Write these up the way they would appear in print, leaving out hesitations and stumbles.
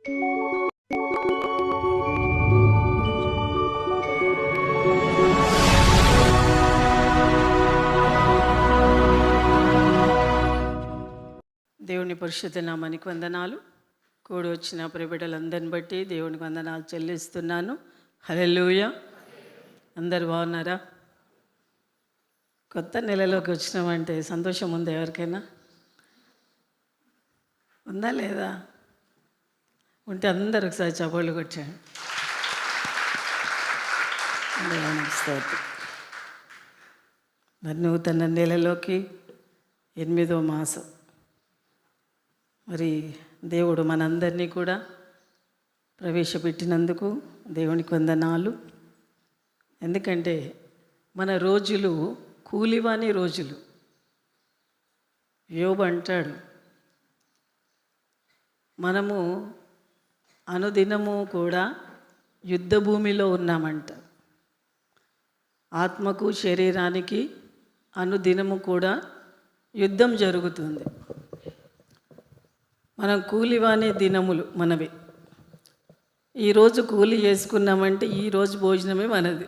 దేవుని పరిశుద్ధ నామానికి వందనాలు. కూడి వచ్చిన ప్రియబిడ్డలందరిని బట్టి దేవునికి వందనాలు చెల్లిస్తున్నాను. హల్లెలూయా. అందరు బాగున్నారా? కొత్త నెలలోకి వచ్చినామంటే సంతోషం ఉంది ఎవరికైనా? ఉందా లేదా? ఉంటే అందరు ఒకసారి చప్పట్లు కొట్టాను. మరి నూతన నెలలోకి 8వ మాసం. మరి దేవుడు మనందరినీ కూడా ప్రవేశపెట్టినందుకు దేవునికి వందనాలు. ఎందుకంటే మన రోజులు కూలివాని రోజులు. యోబు అంటాడు, మనము అనుదినము కూడా యుద్ధ భూమిలో ఉన్నామంట. ఆత్మకు శరీరానికి అనుదినము కూడా యుద్ధం జరుగుతుంది. మనం కూలివాని దినములు మనవి. ఈరోజు కూలి చేసుకున్నామంటే ఈరోజు భోజనమే మనది,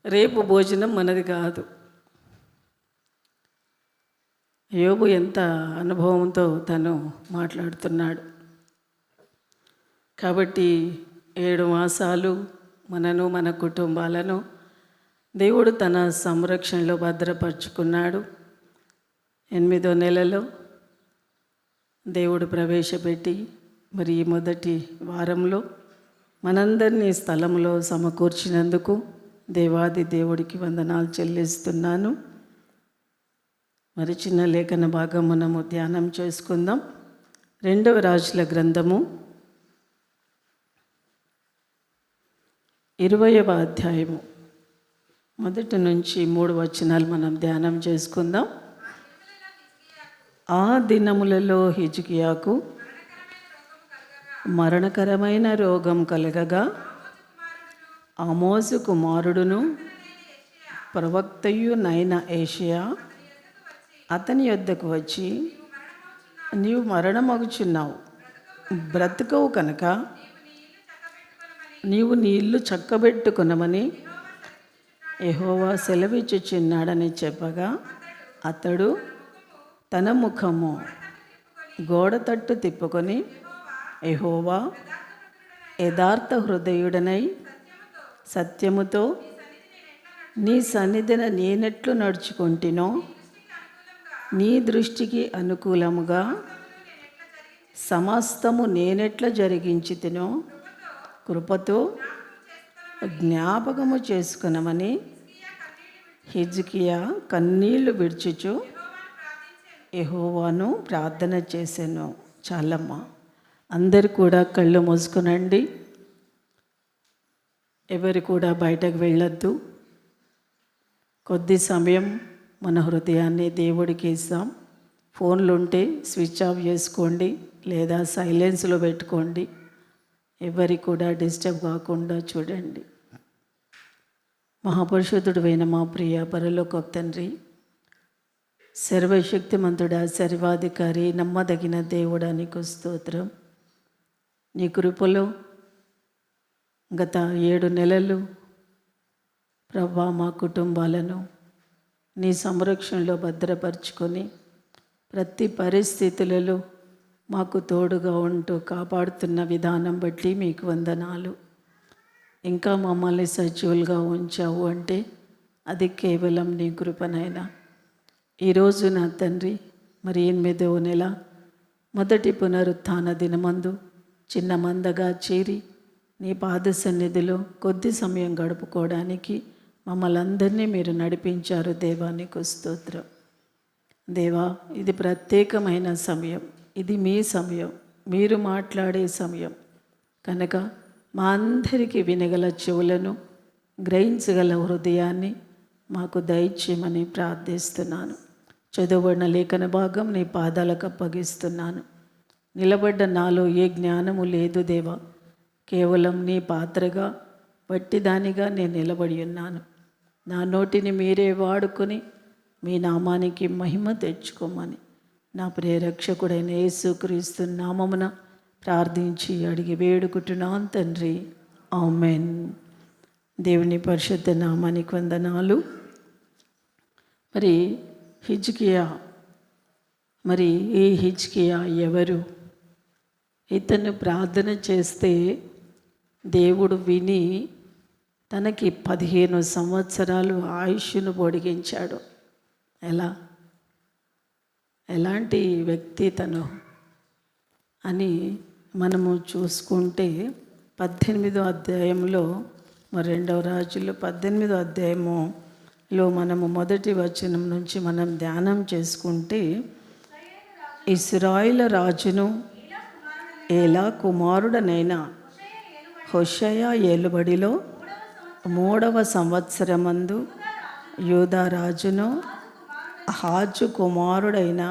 రేపు భోజనం మనది కాదు. యోబు ఎంత అనుభవంతో తను మాట్లాడుతున్నాడు. కాబట్టి 7 మాసాలు మనను మన కుటుంబాలను దేవుడు తన సంరక్షణలో భద్రపరుచుకున్నాడు. 8వ నెలలో దేవుడు ప్రవేశపెట్టి మరి ఈ మొదటి వారంలో మనందరినీ స్థలంలో సమకూర్చినందుకు దేవాది దేవుడికి వందనాలు చెల్లిస్తున్నాను. మరి చిన్న లేఖన భాగం మనము ధ్యానం చేసుకుందాం. 2వ రాజుల గ్రంథము 20వ అధ్యాయము 1 నుంచి 3 వచనాలు మనం ధ్యానం చేసుకుందాం. ఆ దినములలో హిజ్కియాకు మరణకరమైన రోగం కలగగా ఆమోజు కుమారుడును ప్రవక్తయునైన యెషయా అతని యొద్దకు వచ్చి, నీవు మరణమగుచున్నావు, బ్రతుకవు కనుక నీవు నీ ఇల్లు చక్కబెట్టుకొనమని యెహోవా సెలవిచ్చుచున్నాడని చెప్పగా, అతడు తన ముఖము గోడ తట్టు తిప్పుకొని, యెహోవా యథార్థ హృదయుడనై సత్యముతో నీ సన్నిధిన నేనెట్లు నడుచుకుంటునో, నీ దృష్టికి అనుకూలముగా సమస్తము నేనెట్లా జరిగించితినో కృపతో జ్ఞాపకము చేసుకునమని హిజ్కియా కన్నీళ్లు విడుచుచు యెహోవాను ప్రార్థన చేశాను. చాలమ్మా, అందరు కూడా కళ్ళు మూసుకునండి. ఎవరు కూడా బయటకు వెళ్ళొద్దు. కొద్ది సమయం మన హృదయాన్ని దేవుడికి ఇస్తాం. ఫోన్లు ఉంటే స్విచ్ ఆఫ్ చేసుకోండి లేదా సైలెన్స్లో పెట్టుకోండి. ఎవరి కూడా డిస్టర్బ్ కాకుండా చూడండి. మహాపరిశుద్ధుడైన మా ప్రియ పరలోక తండ్రి, సర్వశక్తిమంతుడా, సర్వాధికారి, నమ్మదగిన దేవుడా, నీకు స్తోత్రం. నీ కృపలో గత 7 నెలలు ప్రభా మా కుటుంబాలను నీ సంరక్షణలో భద్రపరుచుకొని ప్రతి పరిస్థితులలో మాకు తోడుగా ఉంటూ కాపాడుతున్న విధానం బట్టి మీకు వందనాలు. ఇంకా మమ్మల్ని సజీవులుగా ఉంచావు అంటే అది కేవలం నీ కృపనైనా. ఈరోజు నా తండ్రి, మరి 8వ నెల మొదటి పునరుత్థాన దినమందు చిన్న మందగా చేరి నీ పాద సన్నిధిలో కొద్ది సమయం గడుపుకోవడానికి మమ్మల్ని అందరినీ మీరు నడిపించారు. దేవా, నీకు స్తోత్రం. దేవా, ఇది ప్రత్యేకమైన సమయం, ఇది మీ సమయం, మీరు మాట్లాడే సమయం కనుక మా అందరికీ వినగల చెవులను, గ్రహించగల హృదయాన్ని మాకు దయచేయమని ప్రార్థిస్తున్నాను. చదవబడిన లేఖన భాగం నీ పాదాలకు అప్పగిస్తున్నాను. నిలబడ్డ నాలో ఏ జ్ఞానము లేదు దేవా, కేవలం నీ పాత్రగా వట్టిదానిగా నేను నిలబడి ఉన్నాను. నా నోటిని మీరే వాడుకొని మీ నామానికి మహిమ తెచ్చుకోమని నా ప్రియరక్షకుడైన యేసుక్రీస్తు నామమున ప్రార్థించి అడిగి వేడుకుంటున్నాను తండ్రి, ఆమెన్. దేవుని పరిశుద్ధ నామానికి వందనాలు. మరి హిజ్కియా, మరి ఈ హిజ్కియా ఎవరు? ఇతను ప్రార్థన చేస్తే దేవుడు విని తనకి 15 సంవత్సరాలు ఆయుష్ను పొడిగించాడు. ఎలాంటి వ్యక్తి తను అని మనము చూసుకుంటే 18వ అధ్యాయంలో, మరి 2వ రాజులు 18వ అధ్యాయములో మనము మొదటి వచనం నుంచి మనం ధ్యానం చేసుకుంటే, ఇశ్రాయేలు రాజును ఏలా కుమారుడనైన హోషేయ ఏలుబడిలో 3వ సంవత్సరమందు యూదా రాజును ఆహాజు కుమారుడైన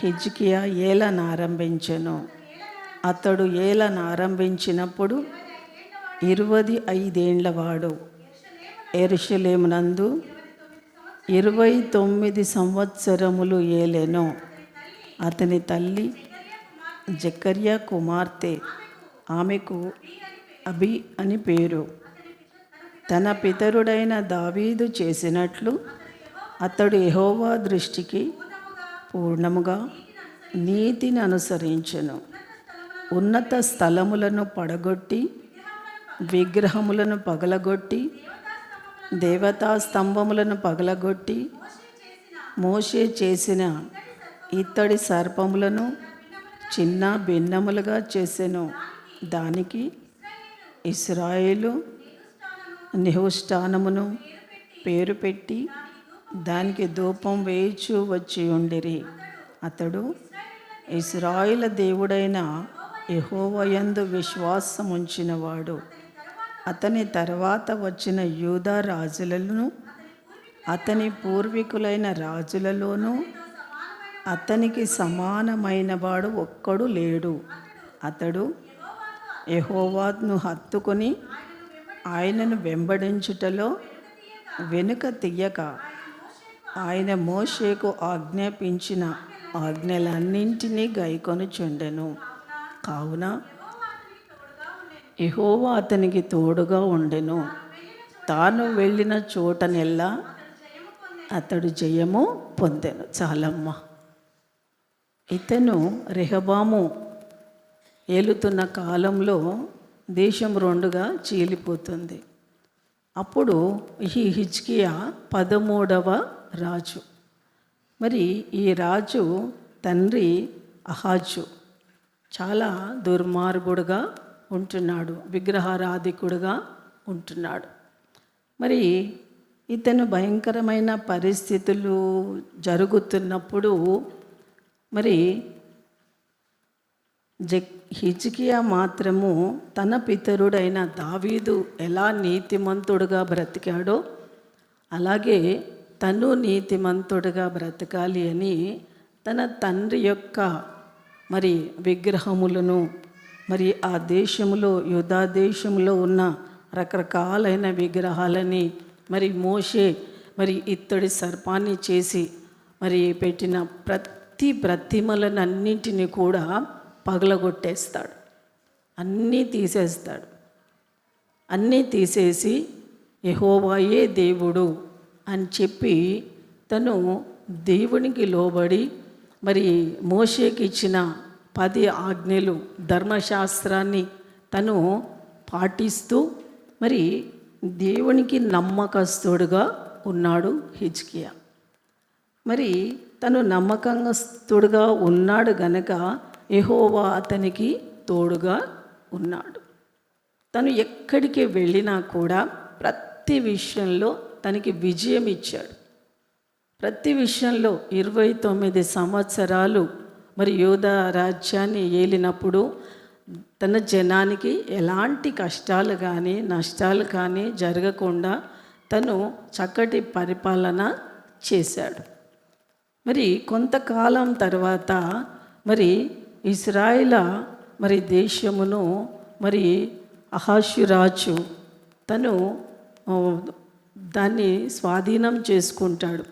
హిజ్కియా ఏలనారంభించెను. అతడు ఏలనారంభించినప్పుడు 25 ఏండ్లవాడు. యెరూషలేమునందు 29 సంవత్సరములు ఏలెను. అతని తల్లి జకర్యా కుమార్తె, ఆమెకు అబి అని పేరు. తన పితరుడైన దావీదు చేసినట్లు అతడు యెహోవా దృష్టికి పూర్ణముగా నీతిని అనుసరించెను. ఉన్నత స్థలములను పడగొట్టి, విగ్రహములను పగలగొట్టి, దేవతా స్తంభములను పగలగొట్టి, మోషే చేసిన ఇత్తడి సర్పములను చిన్న భిన్నములుగా చేసెను. దానికి ఇశ్రాయేలు నెహుష్టానమును పేరు పెట్టి దానికి ధూపం వేయిచూ వచ్చి ఉండిరి. అతడు ఇశ్రాయేలు దేవుడైన యెహోవా యందు విశ్వాసం ఉంచినవాడు. అతని తర్వాత వచ్చిన యూదా రాజులను, అతని పూర్వీకులైన రాజులలోనూ అతనికి సమానమైన వాడు ఒక్కడు లేడు. అతడు యెహోవాను హత్తుకొని ఆయనను వెంబడించుటలో వెనుక తీయక, ఆయన మోషేకు ఆజ్ఞాపించిన ఆజ్ఞలన్నింటినీ గైకొనుచుండెను. కావున యెహోవా అతనికి తోడుగా ఉండెను. తాను వెళ్ళిన చోటనెల్లా అతడు జయము పొందెను. చాలమ్మ. ఇతను రెహబాము ఏలుతున్న కాలంలో దేశం 2గా చీలిపోతుంది. అప్పుడు ఈ హిజ్కియా 13వ రాజు. మరి ఈ రాజు తండ్రి అహాజు చాలా దుర్మార్గుడుగా ఉంటున్నాడు, విగ్రహారాధికుడుగా ఉంటున్నాడు. మరి ఇతను భయంకరమైన పరిస్థితులు జరుగుతున్నప్పుడు మరి హిజ్కియా మాత్రము తన పితరుడైన దావీదు ఎలా నీతిమంతుడుగా బ్రతికాడో అలాగే తను నీతిమంతుడుగా బ్రతకాలి అని తన తండ్రి యొక్క మరి విగ్రహములను, మరి ఆ దేశంలో యూదా దేశంలో ఉన్న రకరకాలైన విగ్రహాలని మరి మోషే మరి ఇత్తడి సర్పాన్ని చేసి మరి పెట్టిన ప్రతిమలనన్నింటినీ కూడా పగలగొట్టేస్తాడు. అన్నీ తీసేస్తాడు. అన్నీ తీసేసి యెహోవాయే దేవుడు అని చెప్పి తను దేవునికి లోబడి మరి మోషేకి ఇచ్చిన 10 ఆజ్ఞలు, ధర్మశాస్త్రాన్ని తను పాటిస్తూ మరి దేవునికి నమ్మకస్తుడుగా ఉన్నాడు హిజ్కియా. మరి తను నమ్మకస్తుడుగా ఉన్నాడు గనక యెహోవా అతనికి తోడుగా ఉన్నాడు. తను ఎక్కడికి వెళ్ళినా కూడా ప్రతి విషయంలో తనకి విజయం ఇచ్చాడు. ప్రతి విషయంలో 29 సంవత్సరాలు మరి యూదా రాజ్యాన్ని ఏలినప్పుడు తన జనానికి ఎలాంటి కష్టాలు కానీ నష్టాలు కానీ జరగకుండా తను చక్కటి పరిపాలన చేశాడు. మరి కొంతకాలం తర్వాత మరి ఇశ్రాయేలు మరి దేశమును మరి అహాషురాజు తను దాన్ని స్వాధీనం చేసుకుంటాడు.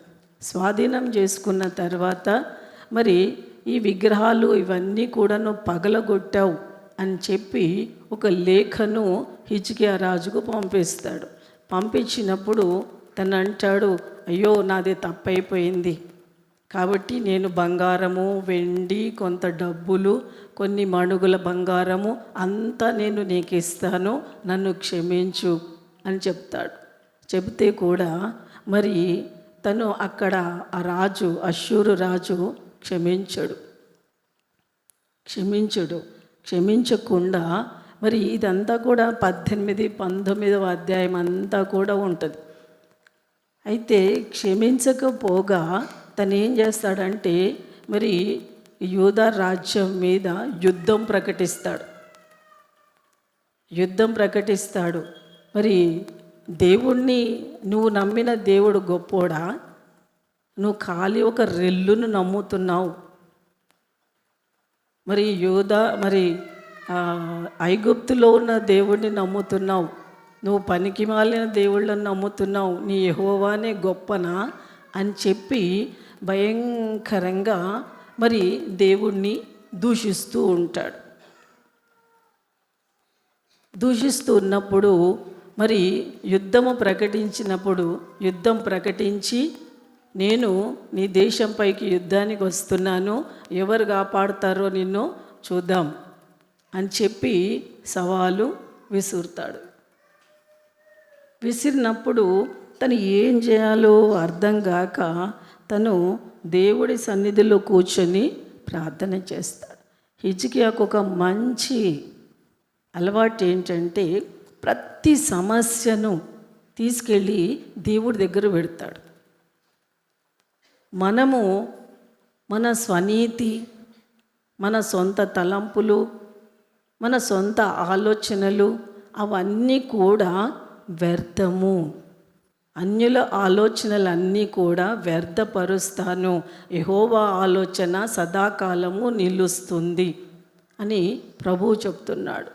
స్వాధీనం చేసుకున్న తర్వాత మరి ఈ విగ్రహాలు ఇవన్నీ కూడాను పగలగొట్టావు అని చెప్పి ఒక లేఖను హిజ్కియా రాజుకు పంపిస్తాడు. పంపించినప్పుడు తను అంటాడు, అయ్యో నాది తప్పైపోయింది, కాబట్టి నేను బంగారము, వెండి, కొంత డబ్బులు, కొన్ని మణుగుల బంగారము అంతా నేను నీకు ఇస్తాను, నన్ను క్షమించు అని చెప్తాడు. చెబితే కూడా మరి తను అక్కడ ఆ రాజు, అష్షూరు రాజు క్షమించకుండా మరి ఇదంతా కూడా 18, 19వ అధ్యాయం అంతా కూడా ఉంటుంది. అయితే క్షమించకపోగా తను ఏం చేస్తాడంటే మరి యూదా రాజ్యం మీద యుద్ధం ప్రకటిస్తాడు. మరి దేవుణ్ణి, నువ్వు నమ్మిన దేవుడు గొప్పోడా, నువ్వు ఖాళీ ఒక రెల్లును నమ్ముతున్నావు. మరి ఐగుప్తులో ఉన్న దేవుడిని నమ్ముతున్నావు, నువ్వు పనికి మాలిన దేవుళ్ళని నమ్ముతున్నావు, నీ యెహోవానే గొప్పనా అని చెప్పి భయంకరంగా మరి దేవుణ్ణి దూషిస్తూ ఉంటాడు. దూషిస్తూ ఉన్నప్పుడు మరి యుద్ధం ప్రకటించి నేను నీ దేశంపైకి యుద్ధానికి వస్తున్నాను, ఎవరు కాపాడుతారో నిన్ను చూద్దాం అని చెప్పి సవాలు విసురుతాడు. విసిరినప్పుడు తను ఏం చేయాలో అర్థం కాక తను దేవుడి సన్నిధిలో కూర్చొని ప్రార్థన చేస్తాడు. హిజ్కియాకు ఒక మంచి అలవాటు ఏంటంటే ప్రతి సమస్యను తీసుకెళ్ళి దేవుడి దగ్గర పెడతాడు. మనము మన స్వనీతి, మన సొంత తలంపులు, మన సొంత ఆలోచనలు అవన్నీ కూడా వ్యర్థము, అన్యుల ఆలోచనలన్నీ కూడా వ్యర్థపరుస్తాను, యెహోవా ఆలోచన సదాకాలము నిలుస్తుంది అని ప్రభువు చెప్తున్నాడు.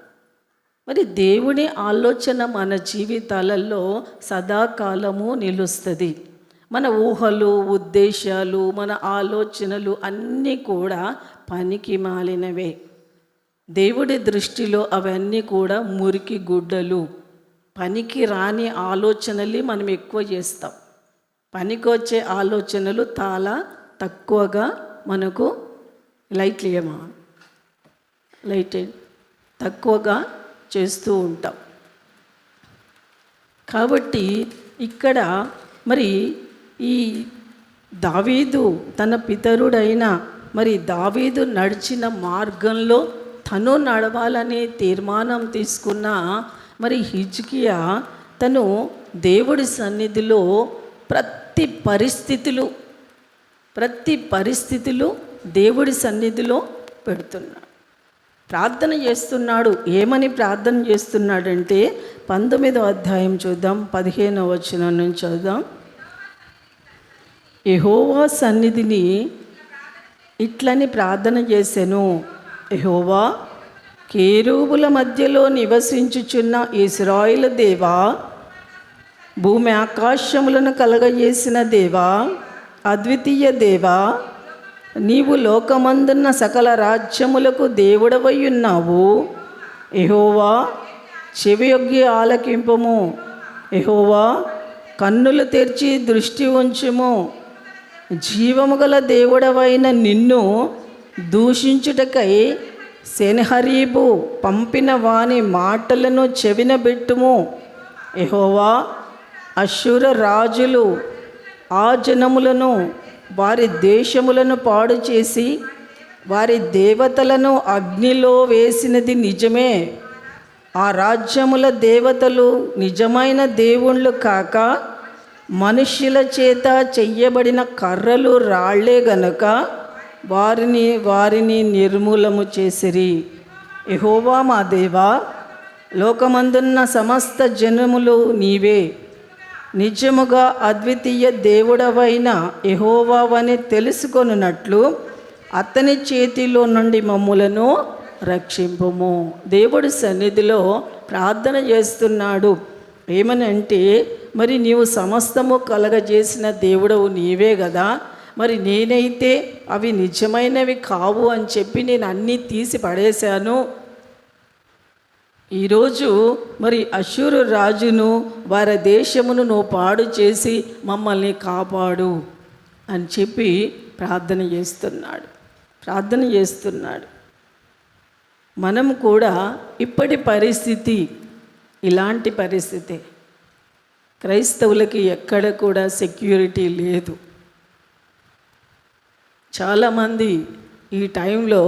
మరి దేవుని ఆలోచన మన జీవితాలలో సదాకాలము నిలుస్తుంది. మన ఊహలు, ఉద్దేశాలు, మన ఆలోచనలు అన్నీ కూడా పనికి మాలినవే. దేవుడి దృష్టిలో అవన్నీ కూడా మురికి గుడ్డలు, పనికి రాని ఆలోచనలు మనం ఎక్కువ చేస్తాం. పనికి వచ్చే ఆలోచనలు చాలా తక్కువగా మనకు తక్కువగా చేస్తూ ఉంటాం. కాబట్టి ఇక్కడ మరి ఈ దావీదు తన పితరుడైన మరి దావీదు నడిచిన మార్గంలో తను నడవాలనే తీర్మానం తీసుకున్న మరి హిజ్కియా తను దేవుడి సన్నిధిలో ప్రతి పరిస్థితులు దేవుడి సన్నిధిలో పెడుతున్నాడు, ప్రార్థన చేస్తున్నాడు. ఏమని ప్రార్థన చేస్తున్నాడంటే 19వ అధ్యాయం చూద్దాం, 15వ వచనం నుంచి చదువుదాం. యెహోవా సన్నిధిని ఇట్లని ప్రార్థన చేసెను, యెహోవా కేరూబుల మధ్యలో నివసించుచున్న ఇశ్రాయేలు దేవా, భూమి ఆకాశములను కలగజేసిన దేవా, అద్వితీయ దేవా, నీవు లోకమందున్న సకల రాజ్యములకు దేవుడవై ఉన్నావు. యెహోవా చెవియొగ్గి ఆలకింపుము, యెహోవా కన్నులు తెరిచి దృష్టి ఉంచుము. జీవము గల దేవుడవైన నిన్ను దూషించుటకై సెన్హరీబు పంపిన వాని మాటలను చెవినబెట్టుము. యెహోవా అష్షూరు రాజులు ఆ జనములను వారి దేశములను పాడు చేసి వారి దేవతలను అగ్నిలో వేసినది నిజమే. ఆ రాజ్యముల దేవతలు నిజమైన దేవుళ్ళు కాక మనుష్యుల చేత చెయ్యబడిన కర్రలు రాళ్లే గనుక వారిని నిర్మూలము చేసిరి. యెహోవా మా దేవా, లోకమందున్న సమస్త జనములు నీవే. నిజముగా అద్వితీయ దేవుడవైన యెహోవావని తెలుసుకొనున్నట్లు అతని చేతిలో నుండి మమ్ములను రక్షింపుము. దేవుడి సన్నిధిలో ప్రార్థన చేస్తున్నాడు. ఏమని అంటే, మరి నీవు సమస్తము కలగజేసిన దేవుడవు నీవే కదా, మరి నేనైతే అవి నిజమైనవి కావు అని చెప్పి నేను అన్నీ తీసి పడేశాను. ఈరోజు మరి అష్షూరు రాజును వారి దేశమును నువ్వు పాడు చేసి మమ్మల్ని కాపాడు అని చెప్పి ప్రార్థన చేస్తున్నాడు. మనం కూడా ఇప్పటి పరిస్థితి ఇలాంటి పరిస్థితి. క్రైస్తవులకి ఎక్కడ కూడా సెక్యూరిటీ లేదు. చాలామంది ఈ టైంలో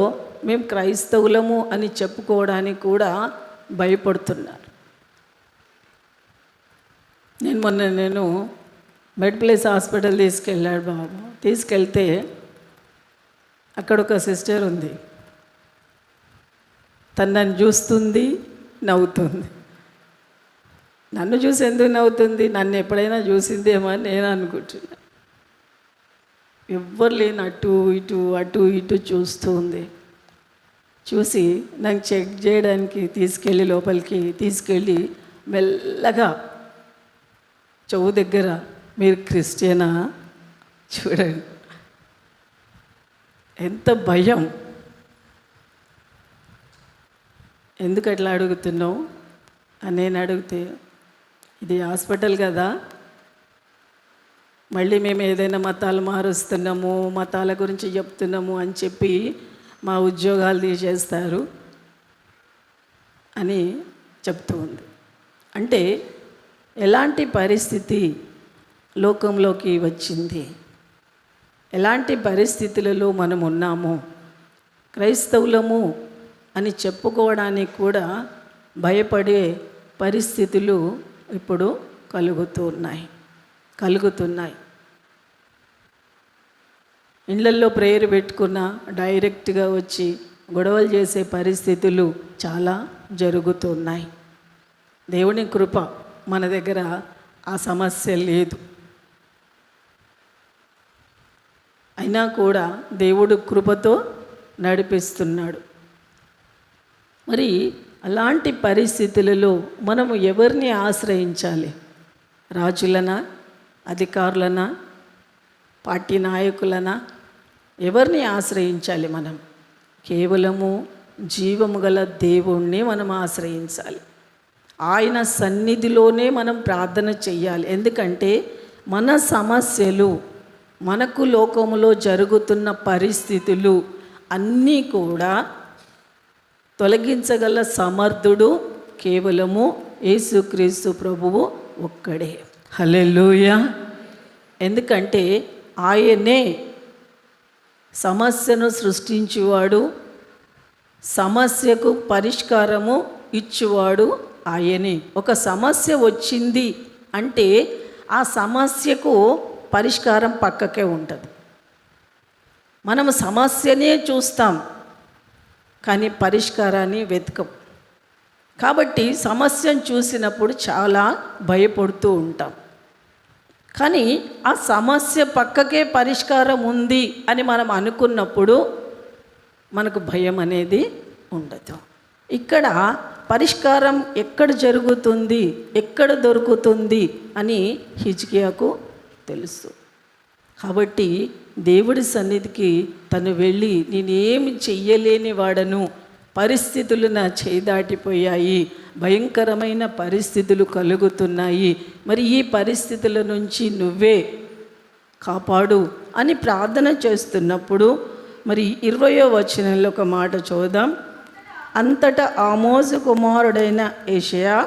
మేము క్రైస్తవులము అని చెప్పుకోవడానికి కూడా భయపడుతున్నారు. నేను మెడ్ ప్లేస్ హాస్పిటల్ తీసుకెళ్ళాడు బాబు. తీసుకెళ్తే అక్కడ ఒక సిస్టర్ ఉంది. తను నన్ను చూస్తుంది, నవ్వుతుంది. నన్ను చూసి ఎందుకు నవ్వుతుంది? నన్ను ఎప్పుడైనా చూసిందేమో అని నేను అనుకుంటున్నా. ఎవ్వరు లేని అటు ఇటు చూస్తూ ఉంది. చూసి నాకు చెక్ చేయడానికి లోపలికి తీసుకెళ్ళి మెల్లగా చెవు దగ్గర, మీరు క్రిస్టియనా? చూడండి ఎంత భయం. ఎందుకు అట్లా అడుగుతున్నావు అని నేను అడిగితే, ఇది హాస్పిటల్ కదా, మళ్ళీ మేము ఏదైనా మతాలు మారుస్తున్నాము, మతాల గురించి చెప్తున్నాము అని చెప్పి మా ఉద్యోగాలు తీసేస్తారు అని చెప్తూ ఉంది. అంటే ఎలాంటి పరిస్థితి లోకంలోకి వచ్చింది, ఎలాంటి పరిస్థితులలో మనం ఉన్నాము. క్రైస్తవులము అని చెప్పుకోవడానికి కూడా భయపడే పరిస్థితులు ఇప్పుడు కలుగుతున్నాయి. ఇళ్ళల్లో ప్రేయర్ పెట్టుకున్న డైరెక్ట్గా వచ్చి గొడవలు చేసే పరిస్థితులు చాలా జరుగుతున్నాయి. దేవుని కృప, మన దగ్గర ఆ సమస్య లేదు. అయినా కూడా దేవుడు కృపతో నడిపిస్తున్నాడు. మరి అలాంటి పరిస్థితులలో మనము ఎవరిని ఆశ్రయించాలి? రాజులనా, అధికారులనా, పార్టీ నాయకులనా? ఎవరిని ఆశ్రయించాలి? మనం కేవలము జీవము గల దేవుణ్ణి మనం ఆశ్రయించాలి. ఆయన సన్నిధిలోనే మనం ప్రార్థన చెయ్యాలి. ఎందుకంటే మన సమస్యలు, మనకు లోకములో జరుగుతున్న పరిస్థితులు అన్నీ కూడా తొలగించగల సమర్థుడు కేవలము యేసుక్రీస్తు ప్రభువు ఒక్కడే. హల్లెలూయా. ఎందుకంటే ఆయనే సమస్యను సృష్టించువాడు, సమస్యకు పరిష్కారము ఇచ్చువాడు ఆయనే. ఒక సమస్య వచ్చింది అంటే ఆ సమస్యకు పరిష్కారం పక్కకే ఉంటుంది. మనము సమస్యనే చూస్తాం కానీ పరిష్కారాన్ని వెతకం. కాబట్టి సమస్యను చూసినప్పుడు చాలా భయపడుతూ ఉంటాం. కానీ ఆ సమస్య పక్కకే పరిష్కారం ఉంది అని మనం అనుకున్నప్పుడు మనకు భయం అనేది ఉండదు. ఇక్కడ పరిష్కారం ఎక్కడ జరుగుతుంది, ఎక్కడ దొరుకుతుంది అని హిజ్కియాకు తెలుసు. కాబట్టి దేవుడి సన్నిధికి తను వెళ్ళి, నేనేమి చెయ్యలేని వాడను, పరిస్థితులు నా చేయి దాటిపోయాయి, భయంకరమైన పరిస్థితులు కలుగుతున్నాయి, మరి ఈ పరిస్థితుల నుంచి నువ్వే కాపాడు అని ప్రార్థన చేస్తున్నప్పుడు మరి 20వ వచనంలో ఒక మాట చూద్దాం. అంతటా ఆమోజు కుమారుడైన యెషయా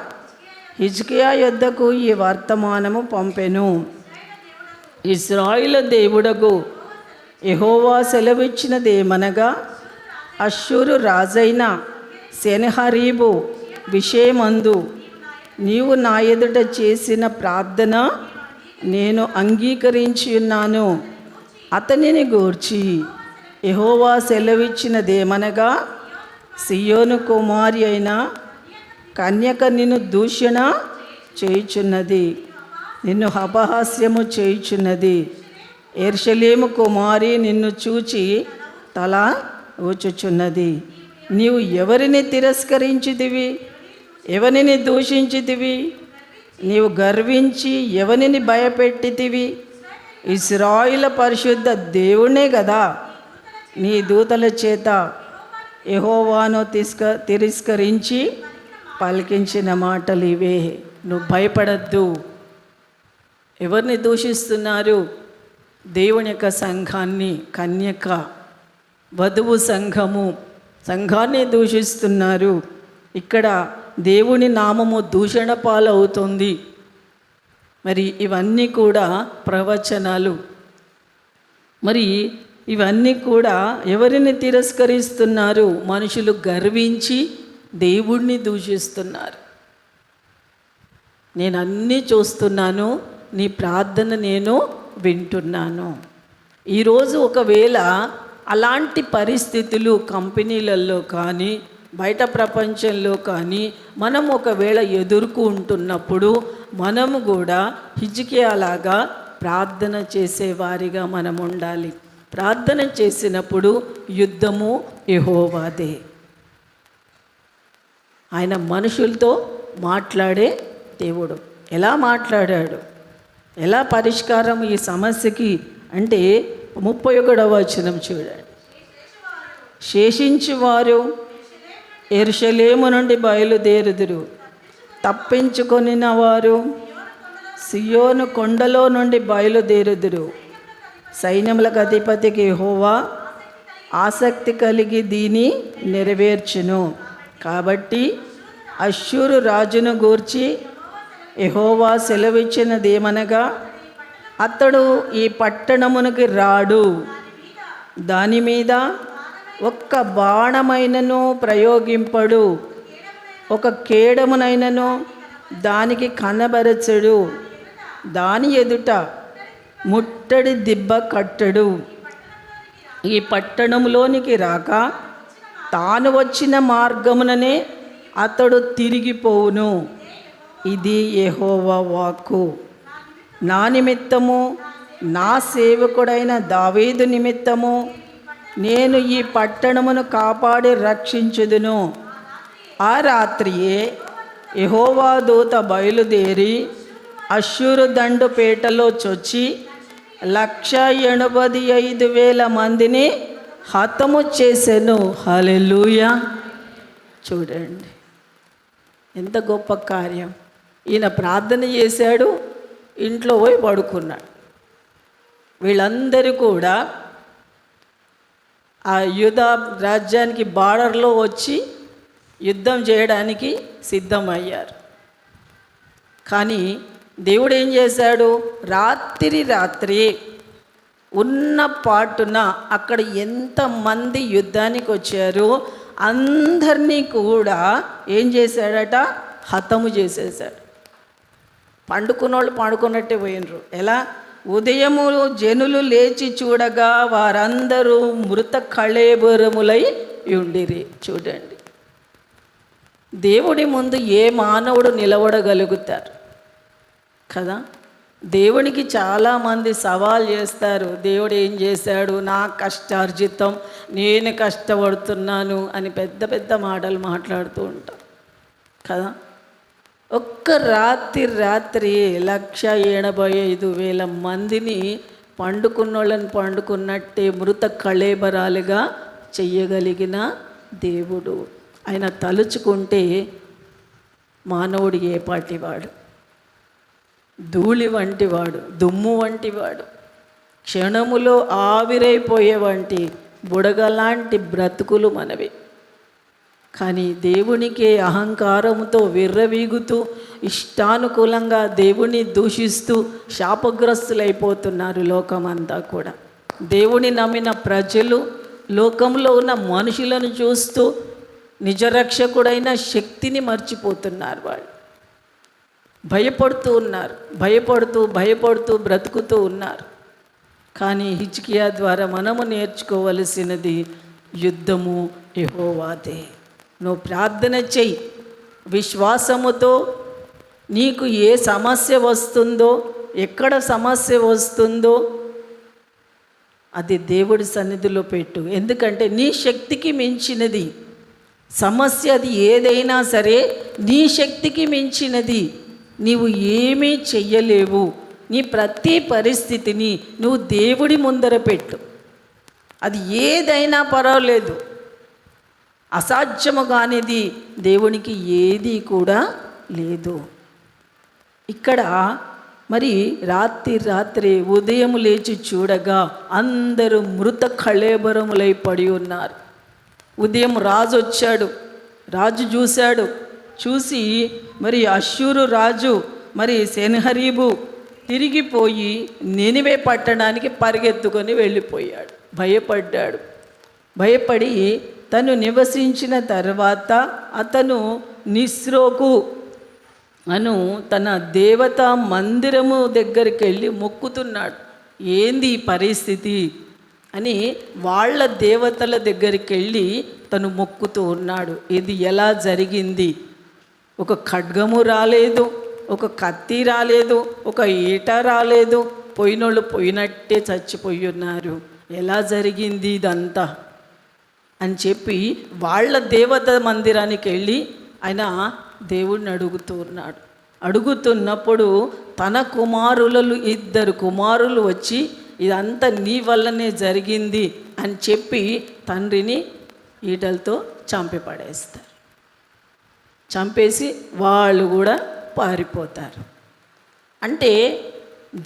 హిజ్కియా యొద్దకు ఈ వర్తమానము పంపెను. ఇశ్రాయేలు దేవుడగు యెహోవా సెలవిచ్చినదేమనగా, అష్షూరు రాజైన సెనహరీబు విషయమందు నీవు నా ఎదుట చేసిన ప్రార్థన నేను అంగీకరించి ఉన్నాను. అతనిని గూర్చి యెహోవా సెలవిచ్చినదేమనగా, సియోను కుమారి అయిన కన్యక నిన్ను దూషణ చేయుచున్నది, నిన్ను అపహాస్యము చేయుచున్నది. యెరూషలేము కుమారి నిన్ను చూచి తల ఊచుచున్నది. నీవు ఎవరిని తిరస్కరించితివి, ఎవరిని దూషించితివి? నీవు గర్వించి ఎవరిని భయపెట్టితివి? ఇశ్రాయేలు పరిశుద్ధ దేవుడే కదా నీ దూతల చేత యెహోవాను తిరస్కరించి పలికించిన మాటలు ఇవే. నువ్వు భయపడద్దు. ఎవరిని దూషిస్తున్నారు? దేవుని యొక్క సంఘాన్ని, కన్యక వధువు సంఘాన్ని దూషిస్తున్నారు. ఇక్కడ దేవుని నామము దూషణ పాలవుతుంది. మరి ఇవన్నీ కూడా ప్రవచనాలు. మరి ఇవన్నీ కూడా ఎవరిని తిరస్కరిస్తున్నారు? మనుషులు గర్వించి దేవుణ్ణి దూషిస్తున్నారు. నేను అన్నీ చూస్తున్నాను, నీ ప్రార్థన నేను వింటున్నాను. ఈరోజు ఒకవేళ అలాంటి పరిస్థితులు కంపెనీలలో కానీ బయట ప్రపంచంలో కానీ మనం ఒకవేళ ఎదుర్కొంటున్నప్పుడు మనము కూడా హిజ్కియాలాగా ప్రార్థన చేసేవారిగా మనం ఉండాలి. ప్రార్థన చేసినప్పుడు యుద్ధము యెహోవాదే. ఆయన మనుషులతో మాట్లాడే దేవుడు. ఎలా మాట్లాడాడు? ఎలా పరిష్కారం ఈ సమస్యకి అంటే 31వ వచనం చూడండి. శేషించువారు యెరూషలేము నుండి బయలుదేరుదురు, తప్పించుకొనిన వారు సియోను కొండలో నుండి బయలుదేరుదురు. సైన్యములకు అధిపతికి యెహోవా ఆసక్తి కలిగి దీని నెరవేర్చును. కాబట్టి అష్షూరు రాజును గూర్చి యెహోవా సెలవిచ్చినదేమనగా, అతడు ఈ పట్టణమునికి రాడు, దాని మీద ఒక్క బాణమైనను ప్రయోగింపడు, ఒక కేడమునైనను దానికి కనబరచడు, దాని ఎదుట ముట్టడి దిబ్బ కట్టడు. ఈ పట్టణంలోనికి రాక తాను వచ్చిన మార్గముననే అతడు తిరిగిపోవును. ఇది యెహోవా వాక్కు. నా నిమిత్తము, నా సేవకుడైన దావీదు నిమిత్తము నేను ఈ పట్టణమును కాపాడి రక్షించుదును. ఆ రాత్రియే యెహోవా దూత బయలుదేరి అష్షూరు దండుపేటలో చొచ్చి 185,000 మందిని హతము చేసెను. హల్లెలూయా. చూడండి ఎంత గొప్ప కార్యం. ఈయన ప్రార్థన చేశాడు, ఇంట్లో పోయి పడుకున్నాడు. వీళ్ళందరూ కూడా ఆ యూదా రాజ్యానికి బార్డర్లో వచ్చి యుద్ధం చేయడానికి సిద్ధమయ్యారు. కానీ దేవుడు ఏం చేశాడు? రాత్రి ఉన్న పాటున అక్కడ ఎంతమంది యుద్ధానికి వచ్చారో అందరినీ కూడా ఏం చేశాడట? హతము చేసేసాడు. పండుకున్నోళ్ళు పండుకున్నట్టే పోయినరు. ఎలా? ఉదయము జనులు లేచి చూడగా వారందరూ మృత కళేబరములై ఉండిరి. చూడండి, దేవుడి ముందు ఏ మానవుడు నిలబడగలుగుతారు కదా? దేవునికి చాలామంది సవాల్ చేస్తారు. దేవుడు ఏం చేశాడు? నా కష్టార్జితం, నేను కష్టపడుతున్నాను అని పెద్ద పెద్ద మాటలు మాట్లాడుతూ ఉంటారు కదా. ఒక్క రాత్రి 185,000 మందిని పండుకున్నోళ్ళని పండుకున్నట్టే మృత కళేబరాలుగా చెయ్యగలిగిన దేవుడు. ఆయన తలుచుకుంటే మానవుడు ఏ పాటివాడు? ధూళి వంటివాడు, దుమ్ము వంటివాడు, క్షణములో ఆవిరైపోయే వంటి బుడగలాంటి బ్రతుకులు మనవి. కానీ దేవునికి అహంకారంతో విర్రవీగుతూ ఇష్టానుకూలంగా దేవుని దూషిస్తూ శాపగ్రస్తులైపోతున్నారు లోకమంతా కూడా. దేవుని నమ్మిన ప్రజలు లోకంలో ఉన్న మనుషులను చూస్తూ నిజరక్షకుడైన శక్తిని మర్చిపోతున్నారు. వాళ్ళు భయపడుతూ ఉన్నారు, భయపడుతూ బ్రతుకుతూ ఉన్నారు. కానీ హిజ్కియా ద్వారా మనము నేర్చుకోవలసినది యుద్ధము యెహోవాదే. నువ్వు ప్రార్థన చెయ్యి విశ్వాసముతో. నీకు ఏ సమస్య వస్తుందో, ఎక్కడ సమస్య వస్తుందో అది దేవుడి సన్నిధిలో పెట్టు. ఎందుకంటే నీ శక్తికి మించినది సమస్య, అది ఏదైనా సరే నీ శక్తికి మించినది. నీవు ఏమీ చెయ్యలేవు. నీ ప్రతి పరిస్థితిని నువ్వు దేవుడి ముందర పెట్టు. అది ఏదైనా పర్వాలేదు. అసాధ్యము కానిది దేవునికి ఏది కూడా లేదు. ఇక్కడ మరి రాత్రి ఉదయం లేచి చూడగా అందరూ మృత కళేబరములై పడి ఉన్నారు. ఉదయం రాజు వచ్చాడు, రాజు చూశాడు. చూసి మరి అష్షూరు రాజు మరి సెన్హరీబు తిరిగిపోయి నినివే పట్టణానికి పరిగెత్తుకొని వెళ్ళిపోయాడు. భయపడ్డాడు. భయపడి తను నివసించిన తర్వాత అతను నిస్రోకు అను తన దేవతా మందిరము దగ్గరికి వెళ్ళి మొక్కుతున్నాడు. ఏంది ఈ పరిస్థితి అని వాళ్ళ దేవతల దగ్గరికి వెళ్ళి తను మొక్కుతూ ఉన్నాడు. ఇది ఎలా జరిగింది? ఒక ఖడ్గము రాలేదు, ఒక కత్తి రాలేదు, ఒక ఈట రాలేదు, పోయినోళ్ళు పోయినట్టే చచ్చిపోయి ఉన్నారు. ఎలా జరిగింది ఇదంతా అని చెప్పి వాళ్ళ దేవత మందిరానికి వెళ్ళి ఆయన దేవుడిని అడుగుతున్నాడు. అడుగుతున్నప్పుడు తన కుమారులు 2 కుమారులు వచ్చి ఇదంతా నీ వల్లనే జరిగింది అని చెప్పి తండ్రిని ఈటలతో చంపి పడేస్తారు. చంపేసి వాళ్ళు కూడా పారిపోతారు. అంటే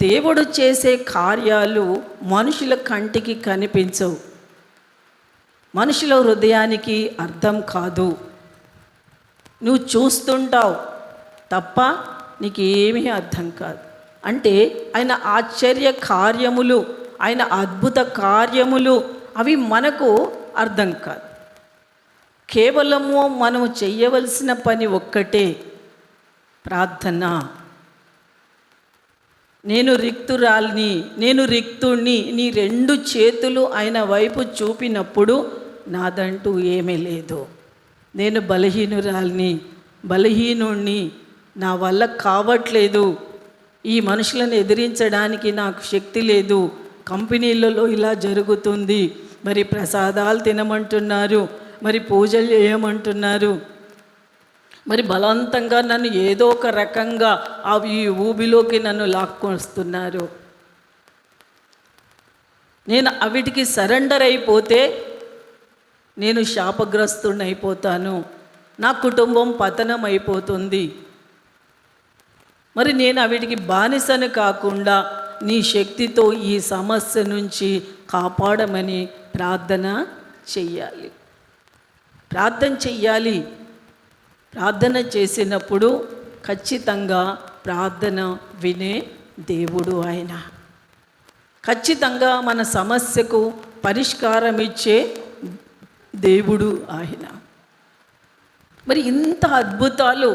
దేవుడు చేసే కార్యాలు మనుషుల కంటికి కనిపించవు, మనుషుల హృదయానికి అర్థం కాదు. నువ్వు చూస్తుంటావు తప్ప నీకు ఏమీ అర్థం కాదు. అంటే ఆయన ఆశ్చర్య కార్యములు, ఆయన అద్భుత కార్యములు అవి మనకు అర్థం కాదు. కేవలము మనము చెయ్యవలసిన పని ఒక్కటే, ప్రార్థన. నేను రిక్తురాల్ని, నేను రిక్తుణ్ణి, నీ 2 చేతులు ఆయన వైపు చూపినప్పుడు నాదంటూ ఏమీ లేదు. నేను బలహీనురాల్ని, బలహీనుణ్ణి, నా వల్ల కావట్లేదు, ఈ మనుషులను ఎదిరించడానికి నాకు శక్తి లేదు, కంపెనీలలో ఇలా జరుగుతుంది, మరి ప్రసాదాలు తినమంటున్నారు, మరి పూజలు చేయమంటున్నారు, మరి బలవంతంగా నన్ను ఏదో ఒక రకంగా ఈ ఊబిలోకి నన్ను లాక్కొస్తున్నారు. నేను అవిటికి సరెండర్ అయిపోతే నేను శాపగ్రస్తుడిని అయిపోతాను, నా కుటుంబం పతనం అయిపోతుంది. మరి నేను అవిటికి బానిసను కాకుండా నీ శక్తితో ఈ సమస్య నుంచి కాపాడమని ప్రార్థన చెయ్యాలి. ప్రార్థన చెయ్యాలి. ప్రార్థన చేసినప్పుడు ఖచ్చితంగా ప్రార్థన వినే దేవుడు ఆయన. ఖచ్చితంగా మన సమస్యకు పరిష్కారం ఇచ్చే దేవుడు ఆయన. మరి ఇంత అద్భుతాలు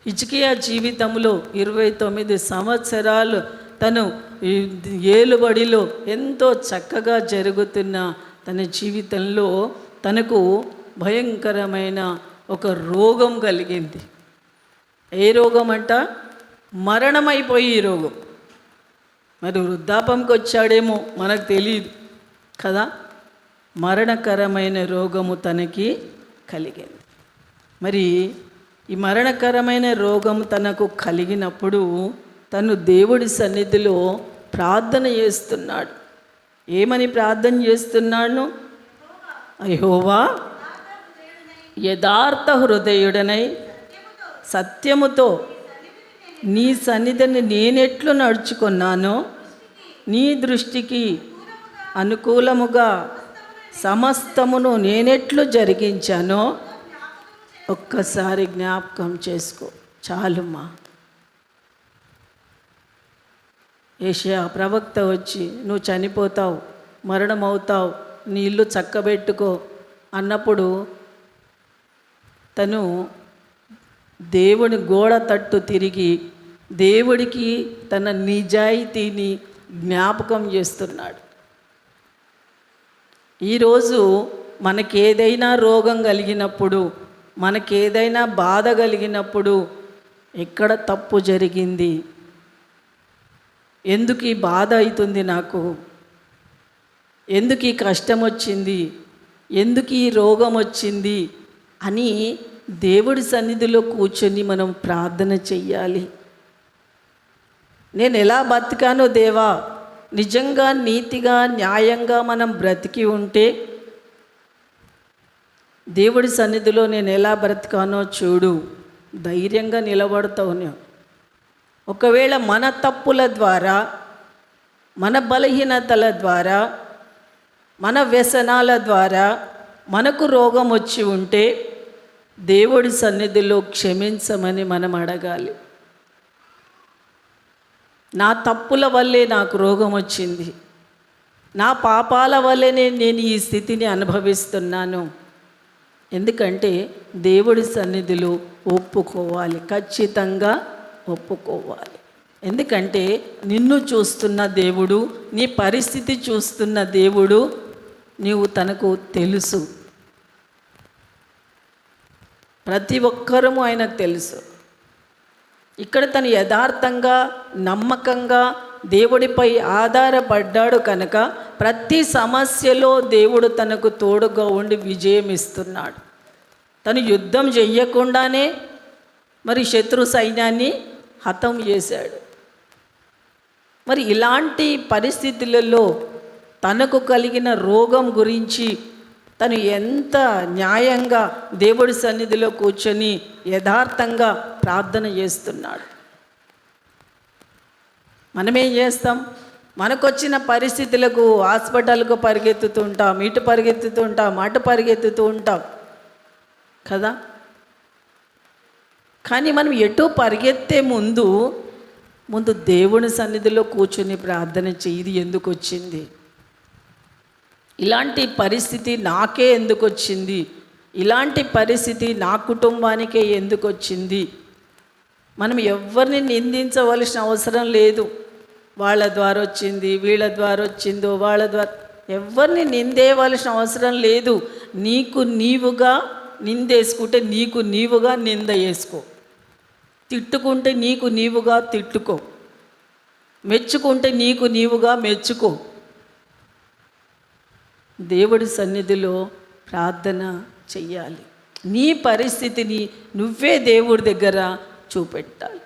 హిజ్కియా జీవితంలో 29 సంవత్సరాలు తను ఏలుబడిలో ఎంతో చక్కగా జరుగుతున్న తన జీవితంలో తనకు భయంకరమైన ఒక రోగం కలిగింది. ఏ రోగం అంట? మరణమైపోయి రోగం. మరి వృద్ధాపంకి వచ్చాడేమో మనకు తెలియదు కదా. మరణకరమైన రోగము తనకి కలిగింది. మరి ఈ మరణకరమైన రోగం తనకు కలిగినప్పుడు తను దేవుడి సన్నిధిలో ప్రార్థన చేస్తున్నాడు. ఏమని ప్రార్థన చేస్తున్నాడు? యెహోవా యథార్థ హృదయుడనై సత్యముతో నీ సన్నిధిని నేనెట్లు నడుచుకున్నానో, నీ దృష్టికి అనుకూలముగా సమస్తమును నేనెట్లు జరిగించానో ఒక్కసారి జ్ఞాపకం చేసుకో చాలుమా. యెషయా ప్రవక్త వచ్చి నువ్వు చనిపోతావు, మరణమవుతావు, నీ ఇల్లు చక్కబెట్టుకో అన్నప్పుడు తను దేవుని గోడ తట్టు తిరిగి దేవుడికి తన నిజాయితీని జ్ఞాపకం చేస్తున్నాడు. ఈరోజు మనకేదైనా రోగం కలిగినప్పుడు, మనకేదైనా బాధ కలిగినప్పుడు ఎక్కడ తప్పు జరిగింది, ఎందుకు ఈ బాధ అవుతుంది, నాకు ఎందుకు ఈ కష్టం వచ్చింది, ఎందుకు ఈ రోగం వచ్చింది అని దేవుడి సన్నిధిలో కూర్చొని మనం ప్రార్థన చెయ్యాలి. నేను ఎలా బతికానో దేవా, నిజంగా నీతిగా న్యాయంగా మనం బ్రతికి ఉంటే దేవుడి సన్నిధిలో నేను ఎలా బ్రతికానో చూడు, ధైర్యంగా నిలబడతావు. ఒకవేళ మన తప్పుల ద్వారా, మన బలహీనతల ద్వారా, మన వ్యసనాల ద్వారా మనకు రోగం వచ్చి ఉంటే దేవుడి సన్నిధిలో క్షమించమని మనం అడగాలి. నా తప్పుల వల్లే నాకు రోగం వచ్చింది, నా పాపాల వల్లనే నేను ఈ స్థితిని అనుభవిస్తున్నాను. ఎందుకంటే దేవుడి సన్నిధిలో ఒప్పుకోవాలి, ఖచ్చితంగా ఒప్పుకోవాలి. ఎందుకంటే నిన్ను చూస్తున్న దేవుడు, నీ పరిస్థితి చూస్తున్న దేవుడు, నీవు తనకు తెలుసు. ప్రతి ఒక్కరము ఆయనకు తెలుసు. ఇక్కడ తను యథార్థంగా, నమ్మకంగా దేవుడిపై ఆధారపడ్డాడు కనుక ప్రతి సమస్యలో దేవుడు తనకు తోడుగా ఉండి విజయం ఇస్తున్నాడు. తను యుద్ధం చెయ్యకుండానే మరి శత్రు సైన్యాన్ని హతం చేశాడు. మరి ఇలాంటి పరిస్థితులలో తనకు కలిగిన రోగం గురించి తను ఎంత న్యాయంగా దేవుడి సన్నిధిలో కూర్చొని యథార్థంగా ప్రార్థన చేస్తున్నాడు. మనమేం చేస్తాం? మనకొచ్చిన పరిస్థితులకు హాస్పిటల్కు పరిగెత్తుతూ ఉంటాం, ఇటు పరిగెత్తుతూ ఉంటాం, అటు పరిగెత్తుతూ ఉంటాం కదా. కానీ మనం ఎటో పరిగెత్తే ముందు దేవుని సన్నిధిలో కూర్చొని ప్రార్థన చేయి. ఇది ఎందుకు వచ్చింది? ఇలాంటి పరిస్థితి నాకే ఎందుకు వచ్చింది? ఇలాంటి పరిస్థితి నా కుటుంబానికే ఎందుకు వచ్చింది? మనం ఎవరిని నిందించవలసిన అవసరం లేదు. వాళ్ళ ద్వారా వచ్చింది, వీళ్ళ ద్వారా వచ్చిందో, వాళ్ళ ద్వారా ఎవరిని నిందేయవలసిన అవసరం లేదు. నీకు నీవుగా నిందేసుకుంటే నీకు నీవుగా నింద వేసుకో, తిట్టుకుంటే నీకు నీవుగా తిట్టుకో, మెచ్చుకుంటే నీకు నీవుగా మెచ్చుకో. దేవుడి సన్నిధిలో ప్రార్థన చెయ్యాలి. నీ పరిస్థితిని నువ్వే దేవుడి దగ్గర చూపెట్టాలి.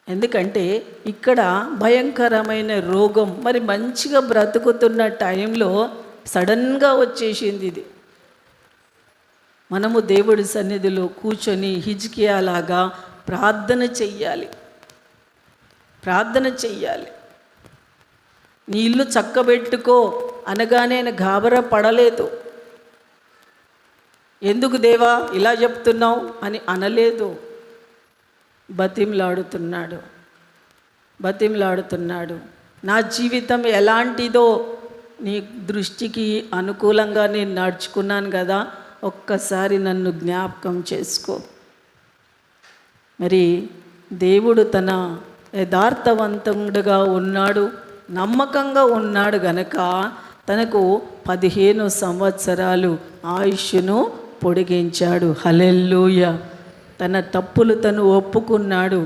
ఎందుకంటే ఇక్కడ భయంకరమైన రోగం మరి మంచిగా బ్రతుకుతున్న టైంలో సడన్గా వచ్చేసింది ఇది. మనము దేవుడి సన్నిధిలో కూర్చొని హిజ్కియాలాగా ప్రార్థన చెయ్యాలి. నీ ఇల్లు చక్కబెట్టుకో అనగానే ఆయన గాబరా పడలేదు. ఎందుకు దేవా ఇలా చెప్తున్నావు అని అనలేదు. బతిమలాడుతున్నాడు. నా జీవితం ఎలాంటిదో నీ దృష్టికి అనుకూలంగా నేను నడుచుకున్నాను కదా, ఒక్కసారి నన్ను జ్ఞాపకం చేసుకో. మరి దేవుడు తన యథార్థవంతుడుగా ఉన్నాడు, నమ్మకంగా ఉన్నాడు గనక తనకు 15 సంవత్సరాలు ఆయుష్ను పొడిగించాడు. హల్లెలూయా. తన తప్పులు తను ఒప్పుకున్నాడు,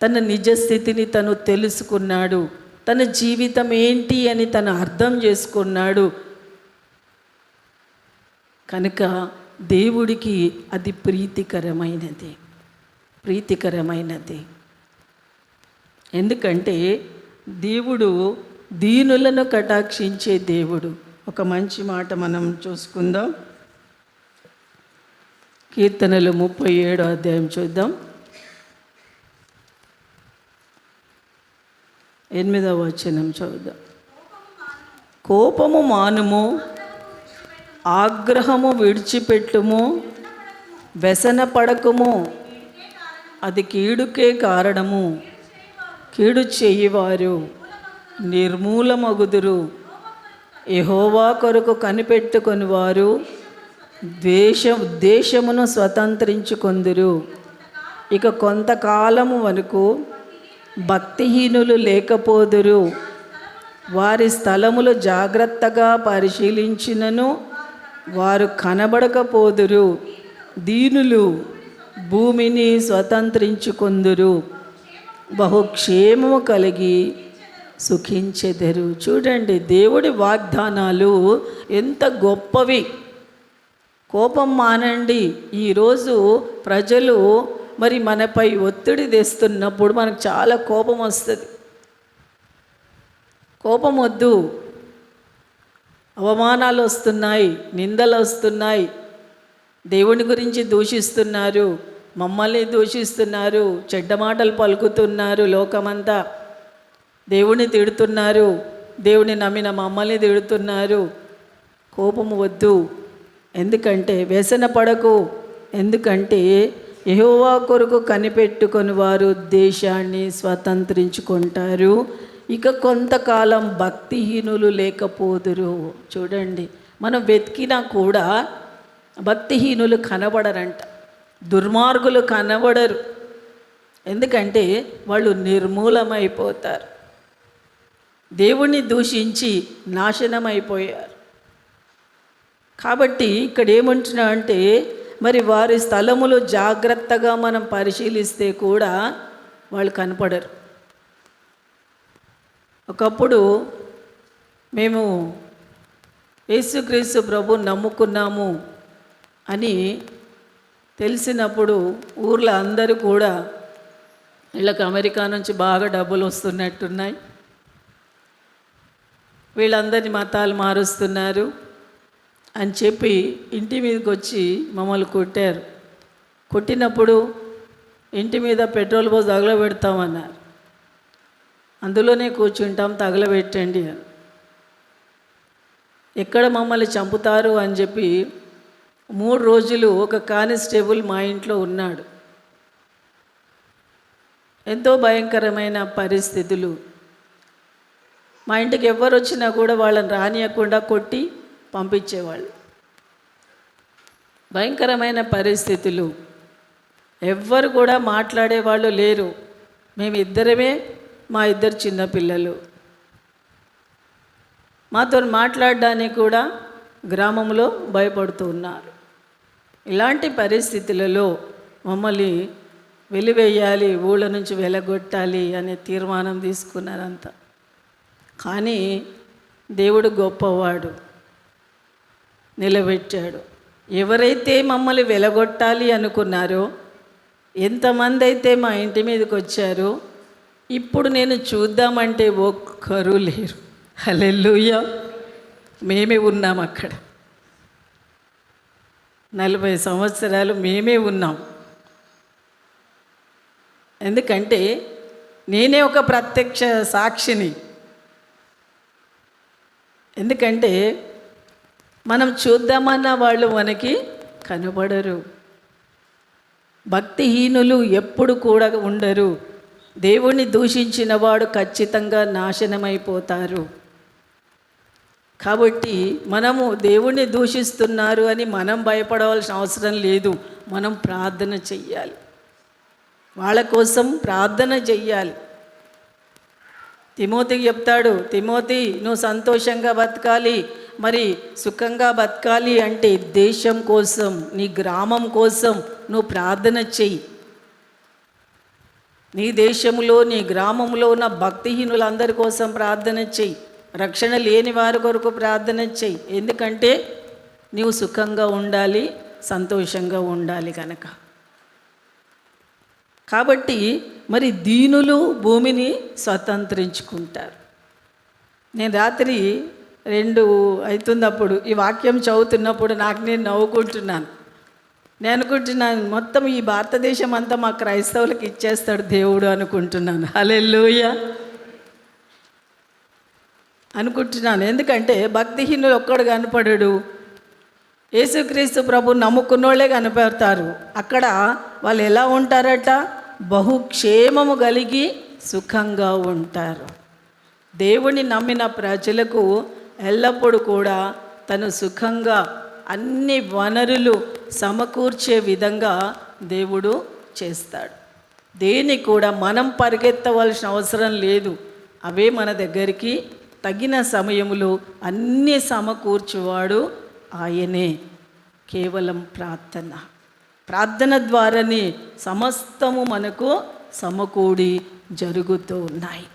తన నిజస్థితిని తను తెలుసుకున్నాడు, తన జీవితం ఏంటి అని తను అర్థం చేసుకున్నాడు. కనుక దేవుడికి అది ప్రీతికరమైనది. ఎందుకంటే దేవుడు దీనులను కటాక్షించే దేవుడు. ఒక మంచి మాట మనం చూసుకుందాం. కీర్తనలు 37వ అధ్యాయం చూద్దాం. 8వ వచనం చదువుదాం. కోపము మానుము, ఆగ్రహము విడిచిపెట్టుము, వ్యసన పడకుము, అది కీడుకే కారణము. కీడు చేయువారు నిర్మూలమగుదురు. యెహోవా కొరకు కనిపెట్టుకొని వారు దేశమును స్వతంత్రించుకొందురు. ఇక కొంతకాలము వరకు భక్తిహీనులు లేకపోదురు. వారి స్థలములు జాగ్రత్తగా పరిశీలించినను వారు కనబడకపోదురు. దీనులు భూమిని స్వతంత్రించుకొందురు, బహుక్షేమము కలిగి సుఖించెదరు. చూడండి, దేవుడి వాగ్దానాలు ఎంత గొప్పవి. కోపం మానండి. ఈరోజు ప్రజలు మరి మనపై ఒత్తిడి తెస్తున్నప్పుడు మనకు చాలా కోపం వస్తుంది. కోపం వద్దు. అవమానాలు వస్తున్నాయి, నిందలు వస్తున్నాయి, దేవుని గురించి దూషిస్తున్నారు, మమ్మల్ని దూషిస్తున్నారు, చెడ్డ మాటలు పలుకుతున్నారు, లోకమంతా దేవుని తిడుతున్నారు, దేవుని నమ్మిన మమ్మల్ని తిడుతున్నారు. కోపము వద్దు, ఎందుకంటే వ్యసన పడకు, ఎందుకంటే యెహోవా కొరకు కనిపెట్టుకొని వారు దేశాన్ని స్వతంత్రించుకుంటారు. ఇక కొంతకాలం భక్తిహీనులు లేకపోదురు. చూడండి, మనం వెతికినా కూడా భక్తిహీనులు కనబడరంట, దుర్మార్గులు కనబడరు. ఎందుకంటే వాళ్ళు నిర్మూలమైపోతారు, దేవుణ్ణి దూషించి నాశనమైపోయారు. కాబట్టి ఇక్కడ ఏమంటున్నా అంటే, మరి వారి స్థలములు జాగ్రత్తగా మనం పరిశీలిస్తే కూడా వాళ్ళు కనపడరు. ఒకప్పుడు మేము యేసుక్రీస్తు ప్రభు నమ్ముకున్నాము అని తెలిసినప్పుడు ఊర్లో అందరూ కూడా వీళ్ళకి అమెరికా నుంచి బాగా డబ్బులు వస్తున్నట్టున్నాయి, వీళ్ళందరినీ మతాలు మారుస్తున్నారు అని చెప్పి ఇంటి మీదకి వచ్చి మమ్మల్ని కొట్టారు. కొట్టినప్పుడు ఇంటి మీద పెట్రోల్ పోసి తగలబెడతామన్నారు. అందులోనే కూర్చుంటాం, తగలబెట్టండి. ఎక్కడ మమ్మల్ని చంపుతారు అని చెప్పి 3 రోజులు ఒక కానిస్టేబుల్ మా ఇంట్లో ఉన్నాడు. ఎంతో భయంకరమైన పరిస్థితులు. మా ఇంటికి ఎవరు వచ్చినా కూడా వాళ్ళని రానియకుండా కొట్టి పంపించేవాళ్ళు. భయంకరమైన పరిస్థితులు. ఎవ్వరు కూడా మాట్లాడేవాళ్ళు లేరు. మేము ఇద్దరమే, మా 2 చిన్నపిల్లలు. మాతో మాట్లాడడానికి కూడా గ్రామంలో భయపడుతూ ఉన్నారు. ఇలాంటి పరిస్థితులలో మమ్మల్ని వెలివేయాలి, ఊళ్ళ నుంచి వెలగొట్టాలి అనే తీర్మానం తీసుకున్నారంతా. కానీ దేవుడు గొప్పవాడు, నిలబెట్టాడు. ఎవరైతే మమ్మల్ని వెలగొట్టాలి అనుకున్నారో, ఎంతమంది అయితే మా ఇంటి మీదకి వచ్చారో, ఇప్పుడు నేను చూద్దామంటే ఒక్కరూ లేరు. హల్లెలూయా. మేమే ఉన్నాం అక్కడ. 40 సంవత్సరాలు మేమే ఉన్నాం. ఎందుకంటే నేనే ఒక ప్రత్యక్ష సాక్షిని. ఎందుకంటే మనం చూద్దామన్న వాళ్ళు మనకి కనబడరు. భక్తిహీనులు ఎప్పుడు కూడా ఉండరు. దేవుణ్ణి దూషించిన వాడు ఖచ్చితంగా నాశనమైపోతారు. కాబట్టి మనము దేవుణ్ణి దూషిస్తున్నారు అని మనం భయపడవలసిన అవసరం లేదు. మనం ప్రార్థన చెయ్యాలి, వాళ్ళ కోసం ప్రార్థన చెయ్యాలి. తిమోతికి చెప్తాడు, తిమోతి నువ్వు సంతోషంగా బతకాలి, మరి సుఖంగా బతకాలి అంటే దేశం కోసం, నీ గ్రామం కోసం నువ్వు ప్రార్థన చెయ్యి. నీ దేశంలో, నీ గ్రామంలో ఉన్న భక్తిహీనులందరి కోసం ప్రార్థన చెయ్యి. రక్షణ లేని వారి కొరకు ప్రార్థన చెయ్యి. ఎందుకంటే నీవు సుఖంగా ఉండాలి, సంతోషంగా ఉండాలి కనుక. కాబట్టి మరి దీనులు భూమిని స్వతంత్రించుకుంటారు. నేను రాత్రి 2 అవుతున్నప్పుడు ఈ వాక్యం చదువుతున్నప్పుడు నాకు నేను నవ్వుకుంటున్నాను. నేను అనుకుంటున్నాను, మొత్తం ఈ భారతదేశం అంతా మా క్రైస్తవులకు ఇచ్చేస్తాడు దేవుడు అనుకుంటున్నాను. హల్లెలూయా అనుకుంటున్నాను. ఎందుకంటే భక్తిహీనులు ఒక్కడు కనపడడు, యేసుక్రీస్తు ప్రభు నమ్ముకున్నోళ్ళే కనపడతారు. అక్కడ వాళ్ళు ఎలా ఉంటారట? బహుక్షేమము కలిగి సుఖంగా ఉంటారు. దేవుని నమ్మిన ప్రజలకు ఎల్లప్పుడూ కూడా తను సుఖంగా అన్ని వనరులు సమకూర్చే విధంగా దేవుడు చేస్తాడు. దేన్ని కూడా మనం పరిగెత్తవలసిన అవసరం లేదు. అవే మన దగ్గరికి తగిన సమయంలో అన్నీ సమకూర్చువాడు ఆయనే. కేవలం ప్రార్థన ద్వారానే సమస్తము మనకు సమకూడి జరుగుతూ ఉన్నాయి.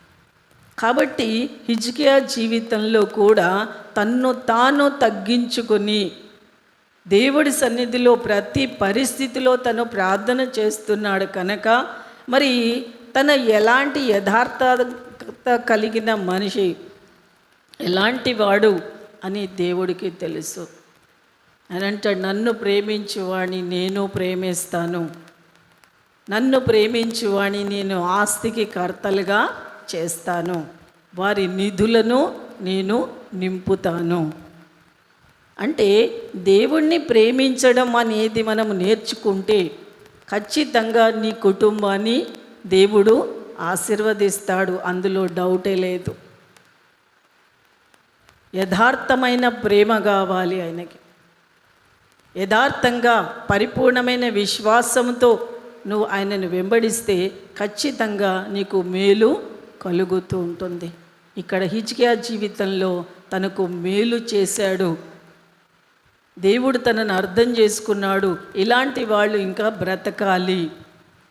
కాబట్టి హిజ్కియా జీవితంలో కూడా తన్ను తాను తగ్గించుకొని దేవుడి సన్నిధిలో ప్రతి పరిస్థితిలో తను ప్రార్థన చేస్తున్నాడు కనుక మరి తన ఎలాంటి యథార్థత కలిగిన మనిషి, ఎలాంటి వాడు అని దేవుడికి తెలుసు. అని అంటాడు, నన్ను ప్రేమించువాణ్ణి నేను ప్రేమిస్తాను, నన్ను ప్రేమించువాణ్ణి నేను ఆస్తికి కర్తలుగా చేస్తాను, వారి నిధులను నేను నింపుతాను. అంటే దేవుణ్ణి ప్రేమించడం అనేది మనం నేర్చుకుంటే ఖచ్చితంగా నీ కుటుంబాన్ని దేవుడు ఆశీర్వదిస్తాడు, అందులో డౌటే లేదు. యథార్థమైన ప్రేమ కావాలి ఆయనకి. యథార్థంగా పరిపూర్ణమైన విశ్వాసంతో నువ్వు ఆయనను వెంబడిస్తే ఖచ్చితంగా నీకు మేలు కలుగుతూ ఉంటుంది. ఇక్కడ హిజ్కియా జీవితంలో తనకు మేలు చేశాడు. దేవుడు తనను అర్థం చేసుకున్నాడు, ఇలాంటి వాళ్ళు ఇంకా బ్రతకాలి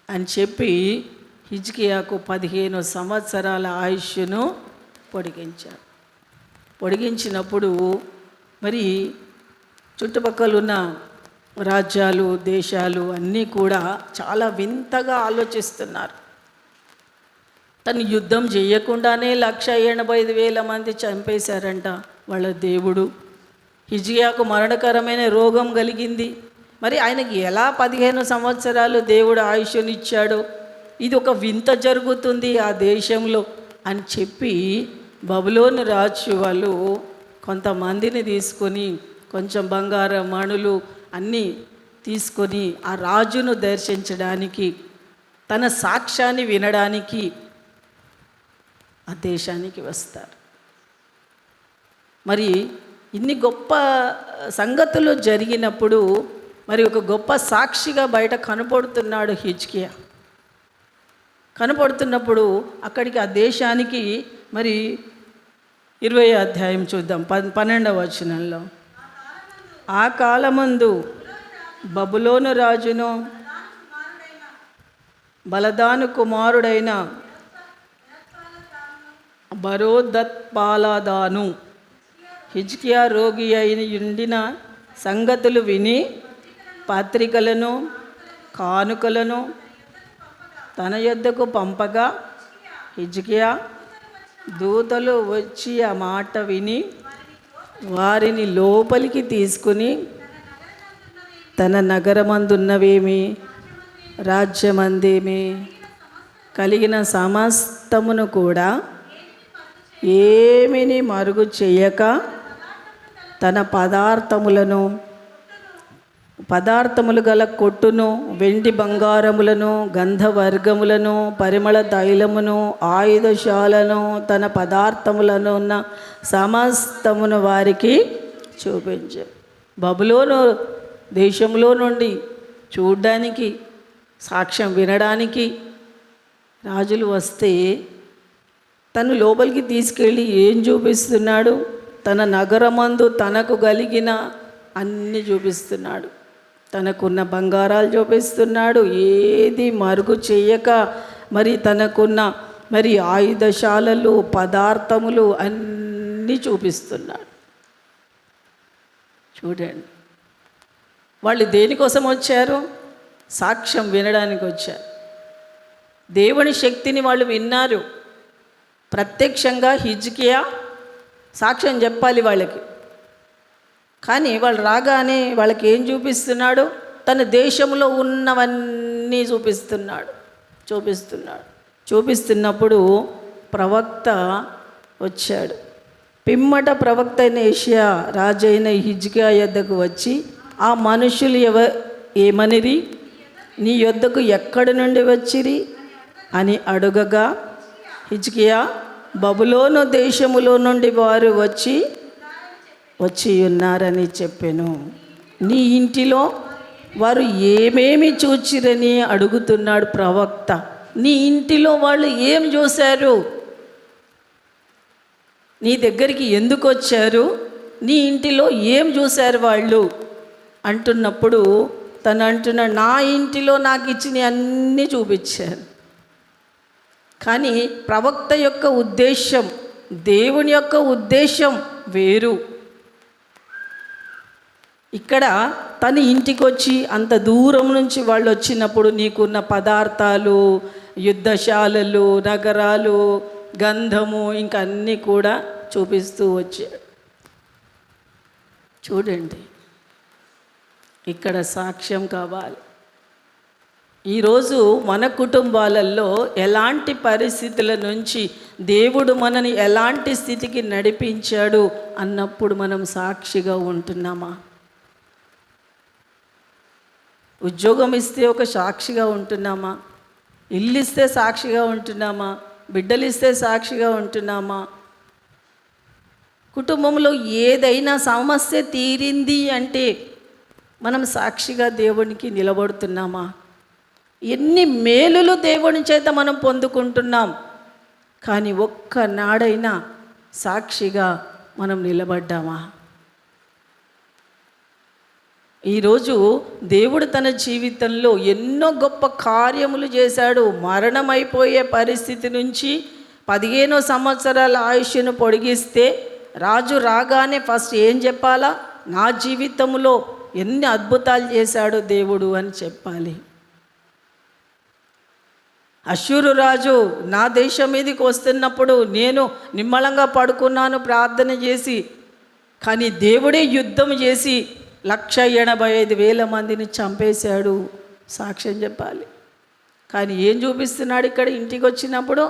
అని చెప్పి హిజ్కియాకు 15 సంవత్సరాల ఆయుష్ను పొడిగించాడు. పొడిగించినప్పుడు మరి చుట్టుపక్కల ఉన్న రాజ్యాలు, దేశాలు అన్నీ కూడా చాలా వింతగా ఆలోచిస్తున్నారు. తను యుద్ధం చేయకుండానే 1,85,000 మంది చంపేశారంట వాళ్ళ దేవుడు. హిజ్కియాకు మరణకరమైన రోగం కలిగింది. మరి ఆయనకి ఎలా 15 సంవత్సరాలు దేవుడు ఆయుష్నిచ్చాడో, ఇది ఒక వింత జరుగుతుంది ఆ దేశంలో అని చెప్పి బబులోను రాజు వాళ్ళు కొంతమందిని తీసుకొని, కొంచెం బంగారం మణులు అన్నీ తీసుకొని ఆ రాజును దర్శించడానికి, తన సాక్ష్యాన్ని వినడానికి ఆ దేశానికి వస్తారు. మరి ఇన్ని గొప్ప సంగతులు జరిగినప్పుడు మరి ఒక గొప్ప సాక్షిగా బయట కనపడుతున్నాడు హిజ్కియా. కనపడుతున్నప్పుడు అక్కడికి ఆ దేశానికి మరి 20వ అధ్యాయం చూద్దాం, 12వ వచనంలో. ఆ కాలమందు బబులోను రాజును బలదాను కుమారుడైన బరోదత్పాలదాను హిజ్కియా రోగి అయిన ఉండిన సంగతులు విని పత్రికలను కానుకలను తన యొద్దకు పంపగా హిజ్కియా దూతలు వచ్చి ఆ మాట విని వారిని లోపలికి తీసుకుని తన నగరమందున్నవేమి రాజ్యమందేమి కలిగిన సమస్తమును కూడా ఏమిని మరుగు చేయక తన పదార్థములు గల కొట్టును, వెండి బంగారములను, గంధవర్గములను, పరిమళ తైలమును, ఆయుధశాలను, తన పదార్థములను ఉన్న సమస్తమును వారికి చూపించారు. బబులోను దేశంలో నుండి చూడ్డానికి, సాక్ష్యం వినడానికి రాజులు వస్తే తను లోపలికి తీసుకెళ్ళి ఏం చూపిస్తున్నాడు? తన నగరమందు తనకు కలిగిన అన్నీ చూపిస్తున్నాడు. తనకున్న బంగారాలు చూపిస్తున్నాడు, ఏది మరుగు చేయక. మరి తనకున్న మరి ఆయుధశాలలు, పదార్థములు అన్నీ చూపిస్తున్నాడు. చూడండి, వాళ్ళు దేనికోసం వచ్చారు? సాక్ష్యం వినడానికి వచ్చారు. దేవుని శక్తిని వాళ్ళు విన్నారు. ప్రత్యక్షంగా హిజ్కియా సాక్ష్యం చెప్పాలి వాళ్ళకి. కానీ వాళ్ళు రాగానే వాళ్ళకి ఏం చూపిస్తున్నాడు? తన దేశంలో ఉన్నవన్నీ చూపిస్తున్నప్పుడు ప్రవక్త వచ్చాడు. పిమ్మట ప్రవక్త అయిన యెషయా రాజైన హిజ్కియా యొద్దకు వచ్చి ఆ మనుషులు ఏమనిరి? నీ యొద్దకు ఎక్కడి నుండి వచ్చిరి అని అడుగగా హిజ్కియా బబులోను దేశములో నుండి వారు వచ్చి ఉన్నారని చెప్పెను. నీ ఇంటిలో వారు ఏమేమి చూచిరని అడుగుతున్నాడు ప్రవక్త. నీ ఇంటిలో వాళ్ళు ఏం చూశారు? నీ దగ్గరికి ఎందుకు వచ్చారు? నీ ఇంటిలో ఏం చూశారు వాళ్ళు అంటున్నప్పుడు తను అంటున్నాడు, నా ఇంటిలో నాకు ఇచ్చిన అన్నీ చూపించారు. కానీ ప్రవక్త యొక్క ఉద్దేశం, దేవుని యొక్క ఉద్దేశం వేరు. ఇక్కడ తన ఇంటికి వచ్చి అంత దూరం నుంచి వాళ్ళు వచ్చినప్పుడు నీకున్న పదార్థాలు, యుద్ధశాలలు, నగరాలు, గంధము ఇంకా అన్నీ కూడా చూపిస్తూ వచ్చాడు. చూడండి, ఇక్కడ సాక్ష్యం కావాలి. ఈరోజు మన కుటుంబాలలో ఎలాంటి పరిస్థితుల నుంచి దేవుడు మనని ఎలాంటి స్థితికి నడిపించాడు అన్నప్పుడు మనం సాక్షిగా ఉంటున్నామా? ఉద్యోగం ఇస్తే ఒక సాక్షిగా ఉంటున్నామా? ఇల్లు ఇస్తే సాక్షిగా ఉంటున్నామా? బిడ్డలు ఇస్తే సాక్షిగా ఉంటున్నామా? కుటుంబంలో ఏదైనా సమస్య తీరింది అంటే మనం సాక్షిగా దేవునికి నిలబడుతున్నామా? ఎన్ని మేలులు దేవుని చేత మనం పొందుకుంటున్నాం, కానీ ఒక్కనాడైనా సాక్షిగా మనం నిలబడ్డామా? ఈరోజు దేవుడు తన జీవితంలో ఎన్నో గొప్ప కార్యములు చేశాడు. మరణమైపోయే పరిస్థితి నుంచి 15 సంవత్సరాల ఆయుష్ను పొడిగిస్తే రాజు రాగానే ఫస్ట్ ఏం చెప్పాలా? నా జీవితంలో ఎన్ని అద్భుతాలు చేశాడు దేవుడు అని చెప్పాలి. అష్షూరు రాజు నా దేశం మీదకి వస్తున్నప్పుడు నేను నిమ్మలంగా పడుకున్నాను ప్రార్థన చేసి, కానీ దేవుడే యుద్ధం చేసి 185,000 మందిని చంపేశాడు. సాక్ష్యం చెప్పాలి. కానీ ఏం చూపిస్తున్నాడు ఇక్కడ? ఇంటికి వచ్చినప్పుడు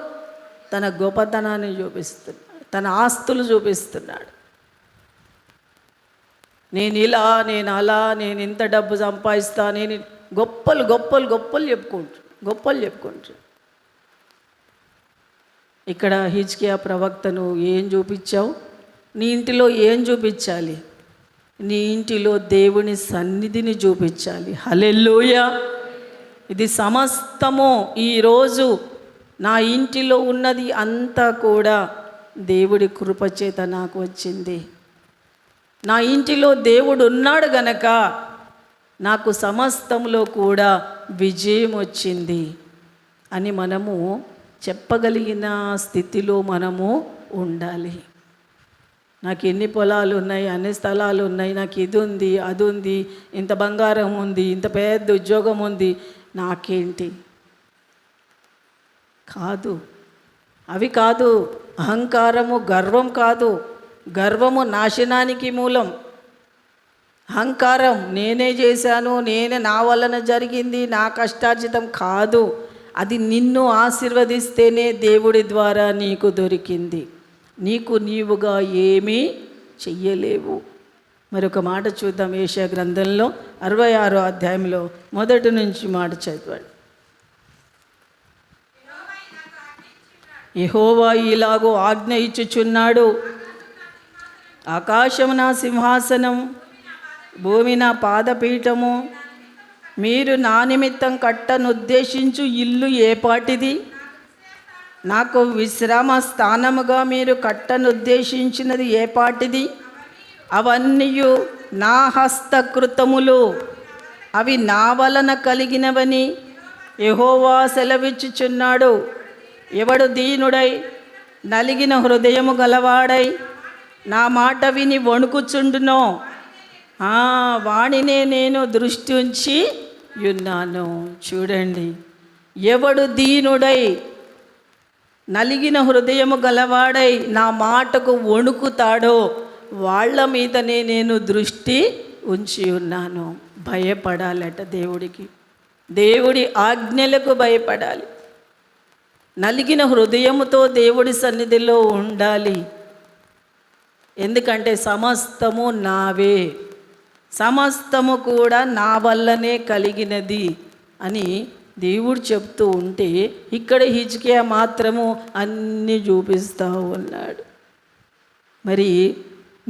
తన గొప్పతనాన్ని చూపిస్తున్నాడు, తన ఆస్తులు చూపిస్తున్నాడు. నేను ఇలా, నేను అలా, నేను ఇంత డబ్బు సంపాదిస్తా, నేను గొప్పలు గొప్పలు గొప్పలు చెప్పుకుంటూ ఇక్కడ హిజ్కియా ప్రవక్తను ఏం చూపించావు? నీ ఇంటిలో ఏం చూపించాలి? నీ ఇంటిలో దేవుని సన్నిధిని చూపించాలి. హల్లెలూయా. ఇది సమస్తము ఈరోజు నా ఇంటిలో ఉన్నది అంతా కూడా దేవుడి కృపచేత నాకు వచ్చింది. నా ఇంటిలో దేవుడు ఉన్నాడు గనక నాకు సమస్తంలో కూడా విజయం వచ్చింది అని మనము చెప్పగలిగిన స్థితిలో మనము ఉండాలి. నాకు ఎన్ని పొలాలు ఉన్నాయి, అన్ని స్థలాలు ఉన్నాయి, నాకు ఇది ఉంది, అది ఉంది, ఇంత బంగారం ఉంది, ఇంత పెద్ద ఉద్యోగం ఉంది, నాకేంటి? కాదు, అవి కాదు. అహంకారము, గర్వం కాదు. గర్వము నాశనానికి మూలం. అహంకారం నేనే చేశాను, నా వలన జరిగింది, నా కష్టార్జితం కాదు. అది నిన్ను ఆశీర్వదిస్తేనే దేవుడి ద్వారా నీకు దొరికింది. నీకు నీవుగా ఏమీ చెయ్యలేవు. మరొక మాట చూద్దాం. యెషయా గ్రంథంలో 66వ అధ్యాయంలో మొదటి నుంచి మాట చదవండి. యెహోవా ఇలాగూ ఆజ్ఞ ఇచ్చుచున్నాడు, ఆకాశము నా సింహాసనం, భూమి నా పాదపీఠము. మీరు నా నిమిత్తం కట్టనుద్దేశించు ఇల్లు ఏపాటిది? నాకు విశ్రామ స్థానముగా మీరు కట్టనుద్దేశించినది ఏపాటిది? అవన్నీ నా హస్తకృతములు, అవి నా వలన కలిగినవని యెహోవా సెలవిచ్చుచున్నాడు. ఎవడు దీనుడై నలిగిన హృదయము గలవాడై నా మాట విని వణుకుచుండునో వాడినే నేను దృష్టి ఉంచి ఉన్నాను. చూడండి, ఎవడు దీనుడై నలిగిన హృదయము గలవాడై నా మాటకు వణుకుతాడో వాళ్ళ మీదనే నేను దృష్టి ఉంచి ఉన్నాను. భయపడాలట దేవుడికి, దేవుడి ఆజ్ఞలకు భయపడాలి. నలిగిన హృదయముతో దేవుడి సన్నిధిలో ఉండాలి. ఎందుకంటే సమస్తము నావే, సమస్తము కూడా నా వల్లనే కలిగినది అని దేవుడు చెప్తూ ఉంటే ఇక్కడ హిజ్కియా మాత్రము అన్నీ చూపిస్తూ ఉన్నాడు. మరి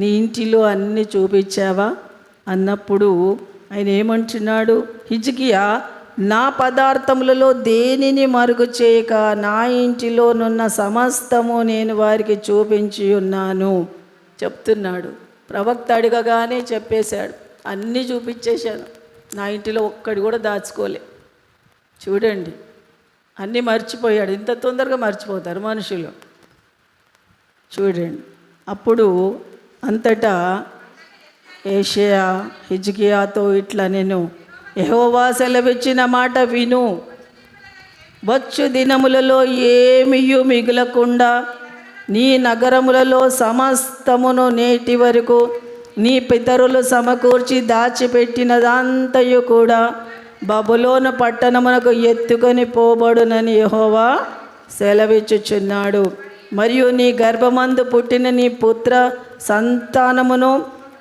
నీ ఇంటిలో అన్నీ చూపించావా అన్నప్పుడు ఆయన ఏమంటున్నాడు? హిజ్కియా, నా పదార్థములలో దేనిని మరుగు చేయక నా ఇంటిలోనున్న సమస్తము నేను వారికి చూపించి ఉన్నాను చెప్తున్నాడు. ప్రవక్త అడగగానే చెప్పేశాడు, అన్నీ చూపించేశాను, నా ఇంటిలో ఒక్కడి కూడా దాచుకోలే. చూడండి, అన్నీ మర్చిపోయాడు. ఇంత తొందరగా మర్చిపోతారు మనుషులు. చూడండి, అప్పుడు అంతటా యెషయా హిజ్కియాతో ఇట్లా, నేను యెహోవా సెలవిచ్చిన మాట విను. వచ్చు దినములలో ఏమీయు మిగలకుండా నీ నగరములలో సమస్తమును నేటి వరకు నీ పితరులు సమకూర్చి దాచిపెట్టినదంతయు కూడా బబులోను పట్టణమునకు ఎత్తుకొని పోబడునని యెహోవా సెలవిచ్చుచున్నాడు. మరియు నీ గర్భమందు పుట్టిన నీ పుత్ర సంతానమును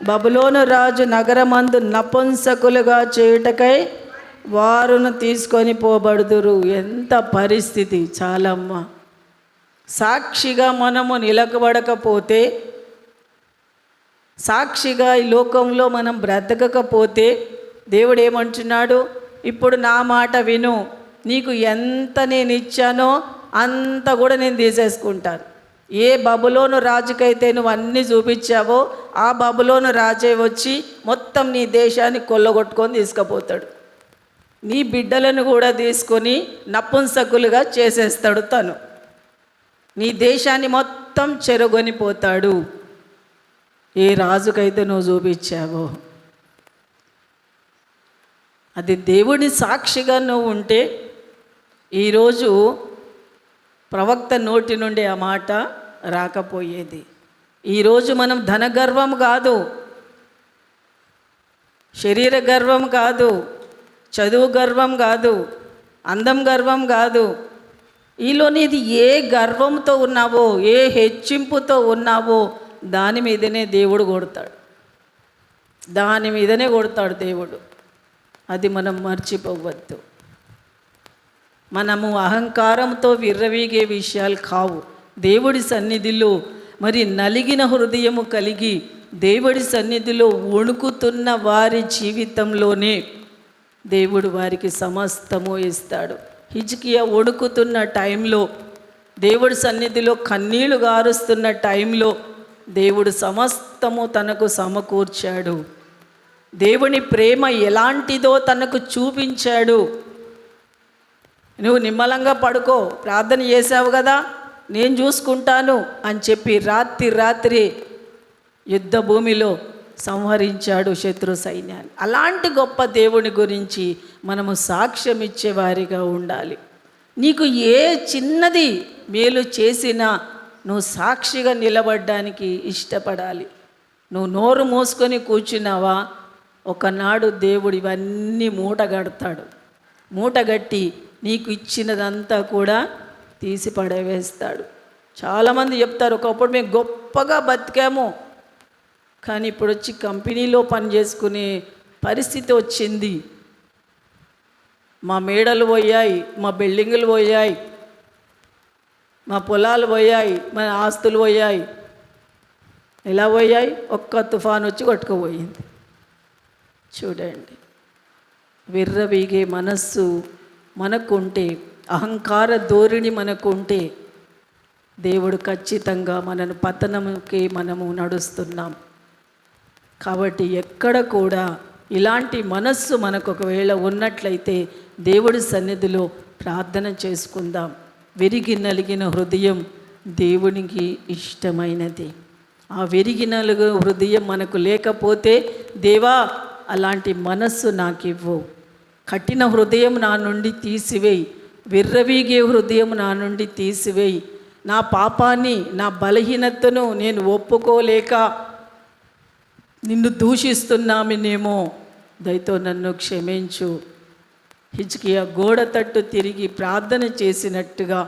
బబులోను రాజు నగరమందు నపుంసకులుగా చేయుటకై వారును తీసుకొని పోబడుదురు. ఎంత పరిస్థితి చాలమ్మ. సాక్షిగా మనము నిలకబడకపోతే, సాక్షిగా ఈ లోకంలో మనం బ్రతకకపోతే దేవుడు ఏమంటున్నాడు? ఇప్పుడు నా మాట విను, నీకు ఎంత నేను ఇచ్చానో అంత కూడా నేను తీసేసుకుంటాను. ఏ బబులోను రాజుకైతే నువ్వు అన్నీ చూపించావో ఆ బబులోను రాజే వచ్చి మొత్తం నీ దేశాన్ని కొల్లగొట్టుకొని తీసుకుపోతాడు. నీ బిడ్డలను కూడా తీసుకొని నపుంసకులుగా చేసేస్తాడు తను. నీ దేశాన్ని మొత్తం చెరగొనిపోతాడు. ఏ రాజుకైతే నువ్వు చూపించావో అది దేవుని సాక్షిగా నువ్వు ఉంటే ఈరోజు ప్రవక్త నోటి నుండి ఆ మాట రాకపోయేది. ఈరోజు మనం ధన గర్వం కాదు, శరీర గర్వం కాదు, చదువు గర్వం కాదు, అందం గర్వం కాదు. ఈలోనిది ఏ గర్వంతో ఉన్నావో, ఏ హెచ్చింపుతో ఉన్నావో దాని మీదనే దేవుడు కొడతాడు. దాని మీదనే కొడతాడు దేవుడు. అది మనం మర్చిపోవద్దు. మనము అహంకారంతో విర్రవీగే విషయాలు కావు. దేవుడి సన్నిధిలో మరి నలిగిన హృదయము కలిగి దేవుడి సన్నిధిలో వణుకుతున్న వారి జీవితంలోనే దేవుడు వారికి సమస్తము ఇస్తాడు. హిజ్కియా వణుకుతున్న టైంలో, దేవుడి సన్నిధిలో కన్నీళ్లు గారుస్తున్న టైంలో దేవుడు సమస్తము తనకు సమకూర్చాడు. దేవుని ప్రేమ ఎలాంటిదో తనకు చూపించాడు. నువ్వు నిమ్మలంగా పడుకో, ప్రార్థన చేసావు కదా, నేను చూసుకుంటాను అని చెప్పి రాత్రి యుద్ధ భూమిలో సంహరించాడు శత్రు సైన్యాన్ని. అలాంటి గొప్ప దేవుని గురించి మనము సాక్ష్యం ఇచ్చేవారిగా ఉండాలి. నీకు ఏ చిన్నది మేలు చేసినా నువ్వు సాక్షిగా నిలబడడానికి ఇష్టపడాలి. నువ్వు నోరు మూసుకొని కూర్చున్నావా, ఒకనాడు దేవుడు ఇవన్నీ మూటగడతాడు. మూటగట్టి నీకు ఇచ్చినదంతా కూడా తీసి పడవేస్తాడు. చాలామంది చెప్తారు, ఒకప్పుడు మేము గొప్పగా బతికాము, కానీ ఇప్పుడు వచ్చి కంపెనీలో పని చేసుకునే పరిస్థితి వచ్చింది. మా మేడలు పోయాయి, మా బిల్డింగులు పోయాయి, మా పొలాలు పోయాయి, మా ఆస్తులు పోయాయి. ఎలా పోయాయి? ఒక్క తుఫాను వచ్చి కొట్టుకుపోయింది. చూడండి, విర్రవీగే మనస్సు మనకుంటే, అహంకార ధోరణి మనకుంటే దేవుడు ఖచ్చితంగా మనను పతనంకి మనము నడుస్తున్నాం. కాబట్టి ఎక్కడ కూడా ఇలాంటి మనస్సు మనకు ఒకవేళ ఉన్నట్లయితే దేవుడి సన్నిధిలో ప్రార్థన చేసుకుందాం. విరిగి నలిగిన హృదయం దేవునికి ఇష్టమైనది. ఆ విరిగి నలుగు హృదయం మనకు లేకపోతే, దేవా అలాంటి మనస్సు నాకివ్వు, కఠిన హృదయం నా నుండి తీసివేయి, విర్రవీగే హృదయం నా నుండి తీసివేయి, నా పాపాన్ని నా బలహీనతను నేను ఒప్పుకోలేక నిన్ను దూషిస్తున్నామేమో, దయతో నన్ను క్షమించు. హిజ్కియా గోడ తట్టు తిరిగి ప్రార్థన చేసినట్టుగా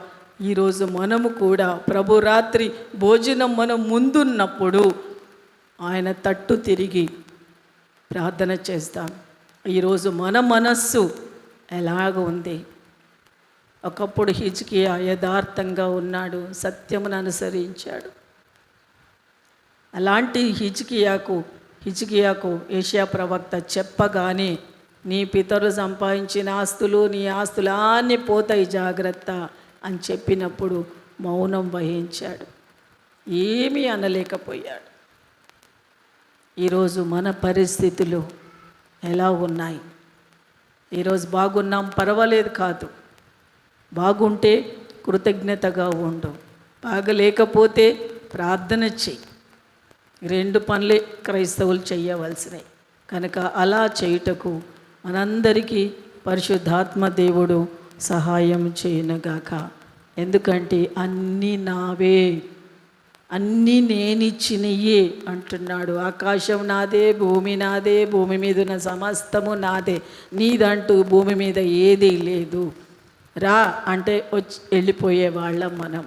ఈరోజు మనము కూడా ప్రభు రాత్రి భోజనం మనం ముందున్నప్పుడు ఆయన తట్టు తిరిగి ప్రార్థన చేస్తాం. ఈరోజు మన మనస్సు ఎలాగ ఉంది? ఒకప్పుడు హిజ్కియా యథార్థంగా ఉన్నాడు, సత్యమును అనుసరించాడు. అలాంటి హిజ్కియాకు యెషయా ప్రవక్త చెప్పగానే, నీ పితరులు సంపాదించిన ఆస్తులు, నీ ఆస్తులు అన్నీ పోతాయి జాగ్రత్త అని చెప్పినప్పుడు మౌనం వహించాడు, ఏమీ అనలేకపోయాడు. ఈరోజు మన పరిస్థితులు ఎలా ఉన్నాయి? ఈరోజు బాగున్నాం, పర్వాలేదు కాదు. బాగుంటే కృతజ్ఞతగా ఉండు, బాగలేకపోతే ప్రార్థన చెయ్యి. రెండు పనులే క్రైస్తవులు చేయవలసినవి. కనుక అలా చేయుటకు మనందరికీ పరిశుద్ధాత్మ దేవుడు సహాయం చేయనుగాక. ఎందుకంటే అన్నీ నావే, అన్నీ నేనిచ్చినయే అంటున్నాడు. ఆకాశం నాదే, భూమి నాదే, భూమి మీద ఉన్న సమస్తము నాదే, నీదంటూ భూమి మీద ఏదీ లేదు. రా అంటే వచ్చి వెళ్ళిపోయే వాళ్ళం మనం.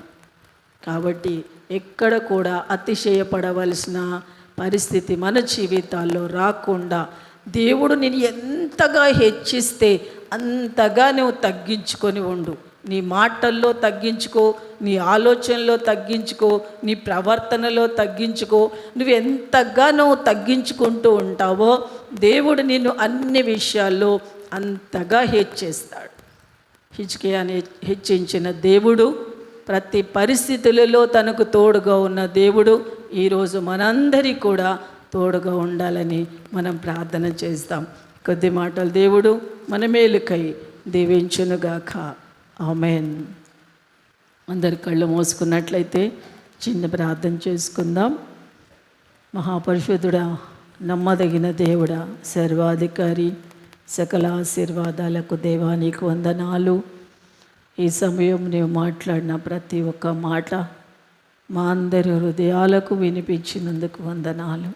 కాబట్టి ఎక్కడ కూడా అతిశయపడవలసిన పరిస్థితి మన జీవితాల్లో రాకుండా, దేవుడు నేను ఎంతగా హెచ్చిస్తే అంతగా నువ్వు తగ్గించుకొని ఉండు. నీ మాటల్లో తగ్గించుకో, నీ ఆలోచనలో తగ్గించుకో, నీ ప్రవర్తనలో తగ్గించుకో. నువ్వు ఎంతగా నువ్వు తగ్గించుకుంటూ ఉంటావో దేవుడు నిన్ను అన్ని విషయాల్లో అంతగా హెచ్చిస్తాడు. హిజ్కియాని హెచ్చించిన దేవుడు, ప్రతి పరిస్థితులలో తనకు తోడుగా ఉన్న దేవుడు ఈరోజు మనందరి కూడా తోడుగా ఉండాలని మనం ప్రార్థన చేస్తాం. కొద్ది మాటలు దేవుడు మన మేలుకై దీవించునుగాక. ఆమేన్. అందరి కళ్ళు మోసుకున్నట్లయితే చిన్న ప్రార్థన చేసుకుందాం. మహాపరిశుద్ధుడా, నమ్మదగిన దేవుడా, సర్వాధికారి, సకల ఆశీర్వాదాలకు దేవా నీకు వందనాలు. ఈ సమయం నీవు మాట్లాడిన ప్రతి ఒక్క మాట మా అందరి హృదయాలకు వినిపించినందుకు వందనాలు.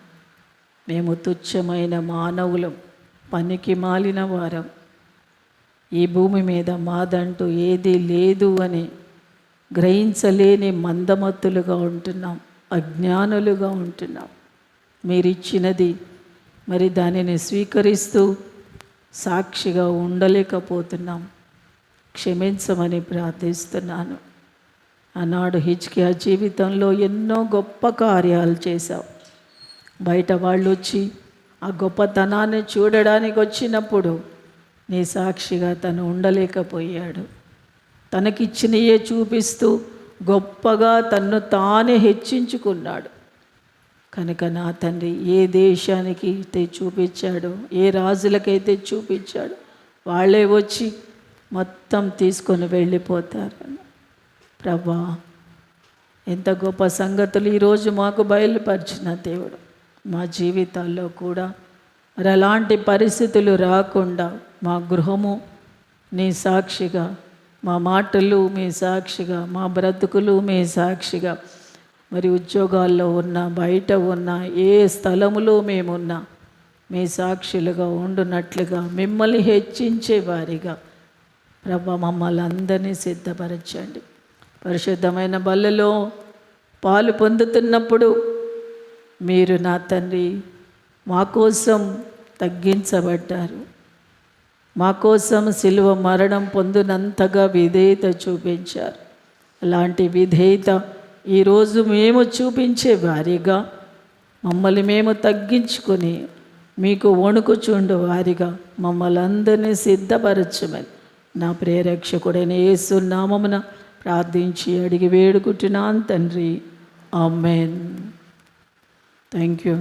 మేము తుచ్చమైన మానవులం, పనికి మాలిన వారం, ఈ భూమి మీద మాదంటూ ఏదీ లేదు అని గ్రహించలేని మందమత్తులుగా ఉంటున్నాం, అజ్ఞానులుగా ఉంటున్నాం. మీరిచ్చినది మరి దానిని స్వీకరిస్తూ సాక్షిగా ఉండలేకపోతున్నాం. క్షమించమని ప్రార్థిస్తున్నాను. ఆనాడు హిజ్కియా జీవితంలో ఎన్నో గొప్ప కార్యాలు చేశావు. బయట వాళ్ళు వచ్చి ఆ గొప్పతనాన్ని చూడడానికి వచ్చినప్పుడు నీ సాక్షిగా తను ఉండలేకపోయాడు. తనకిచ్చినయే చూపిస్తూ గొప్పగా తన్ను తానే హెచ్చించుకున్నాడు. కనుక నా తండ్రి, ఏ దేశానికి అయితే చూపించాడో, ఏ రాజులకైతే చూపించాడో వాళ్ళే వచ్చి మొత్తం తీసుకొని వెళ్ళిపోతారు. ప్రభా, ఎంత గొప్ప సంగతులు ఈరోజు మాకు బయలుపరిచిన దేవుడు. మా జీవితాల్లో కూడా మరి అలాంటి పరిస్థితులు రాకుండా మా గృహము నీ సాక్షిగా, మా మాటలు మీ సాక్షిగా, మా బ్రతుకులు మీ సాక్షిగా, మరి ఉద్యోగాల్లో ఉన్న, బయట ఉన్న, ఏ స్థలములో మేమున్నా మీ సాక్షులుగా ఉండునట్లుగా, మిమ్మల్ని హెచ్చించే వారిగా ప్రభా మమ్మల్ని అందరినీ సిద్ధపరచండి. పరిశుద్ధమైన బల్లలో పాలు పొందుతున్నప్పుడు మీరు నా తండ్రి మా కోసం తగ్గించబడ్డారు. మా కోసం సిలువ మరణం పొందినంతగా విధేయత చూపించారు. అలాంటి విధేయత ఈరోజు మేము చూపించే వారిగా, మమ్మల్ని మేము తగ్గించుకొని మీకు వణుకుచుండు వారిగా మమ్మల్ని అందరినీ సిద్ధపరచమని నా ప్రియరక్షకుడైన యేసు నామమున ప్రార్థించి అడిగి వేడుకుంటున్నాను తండ్రి. ఆమేన్. Thank you.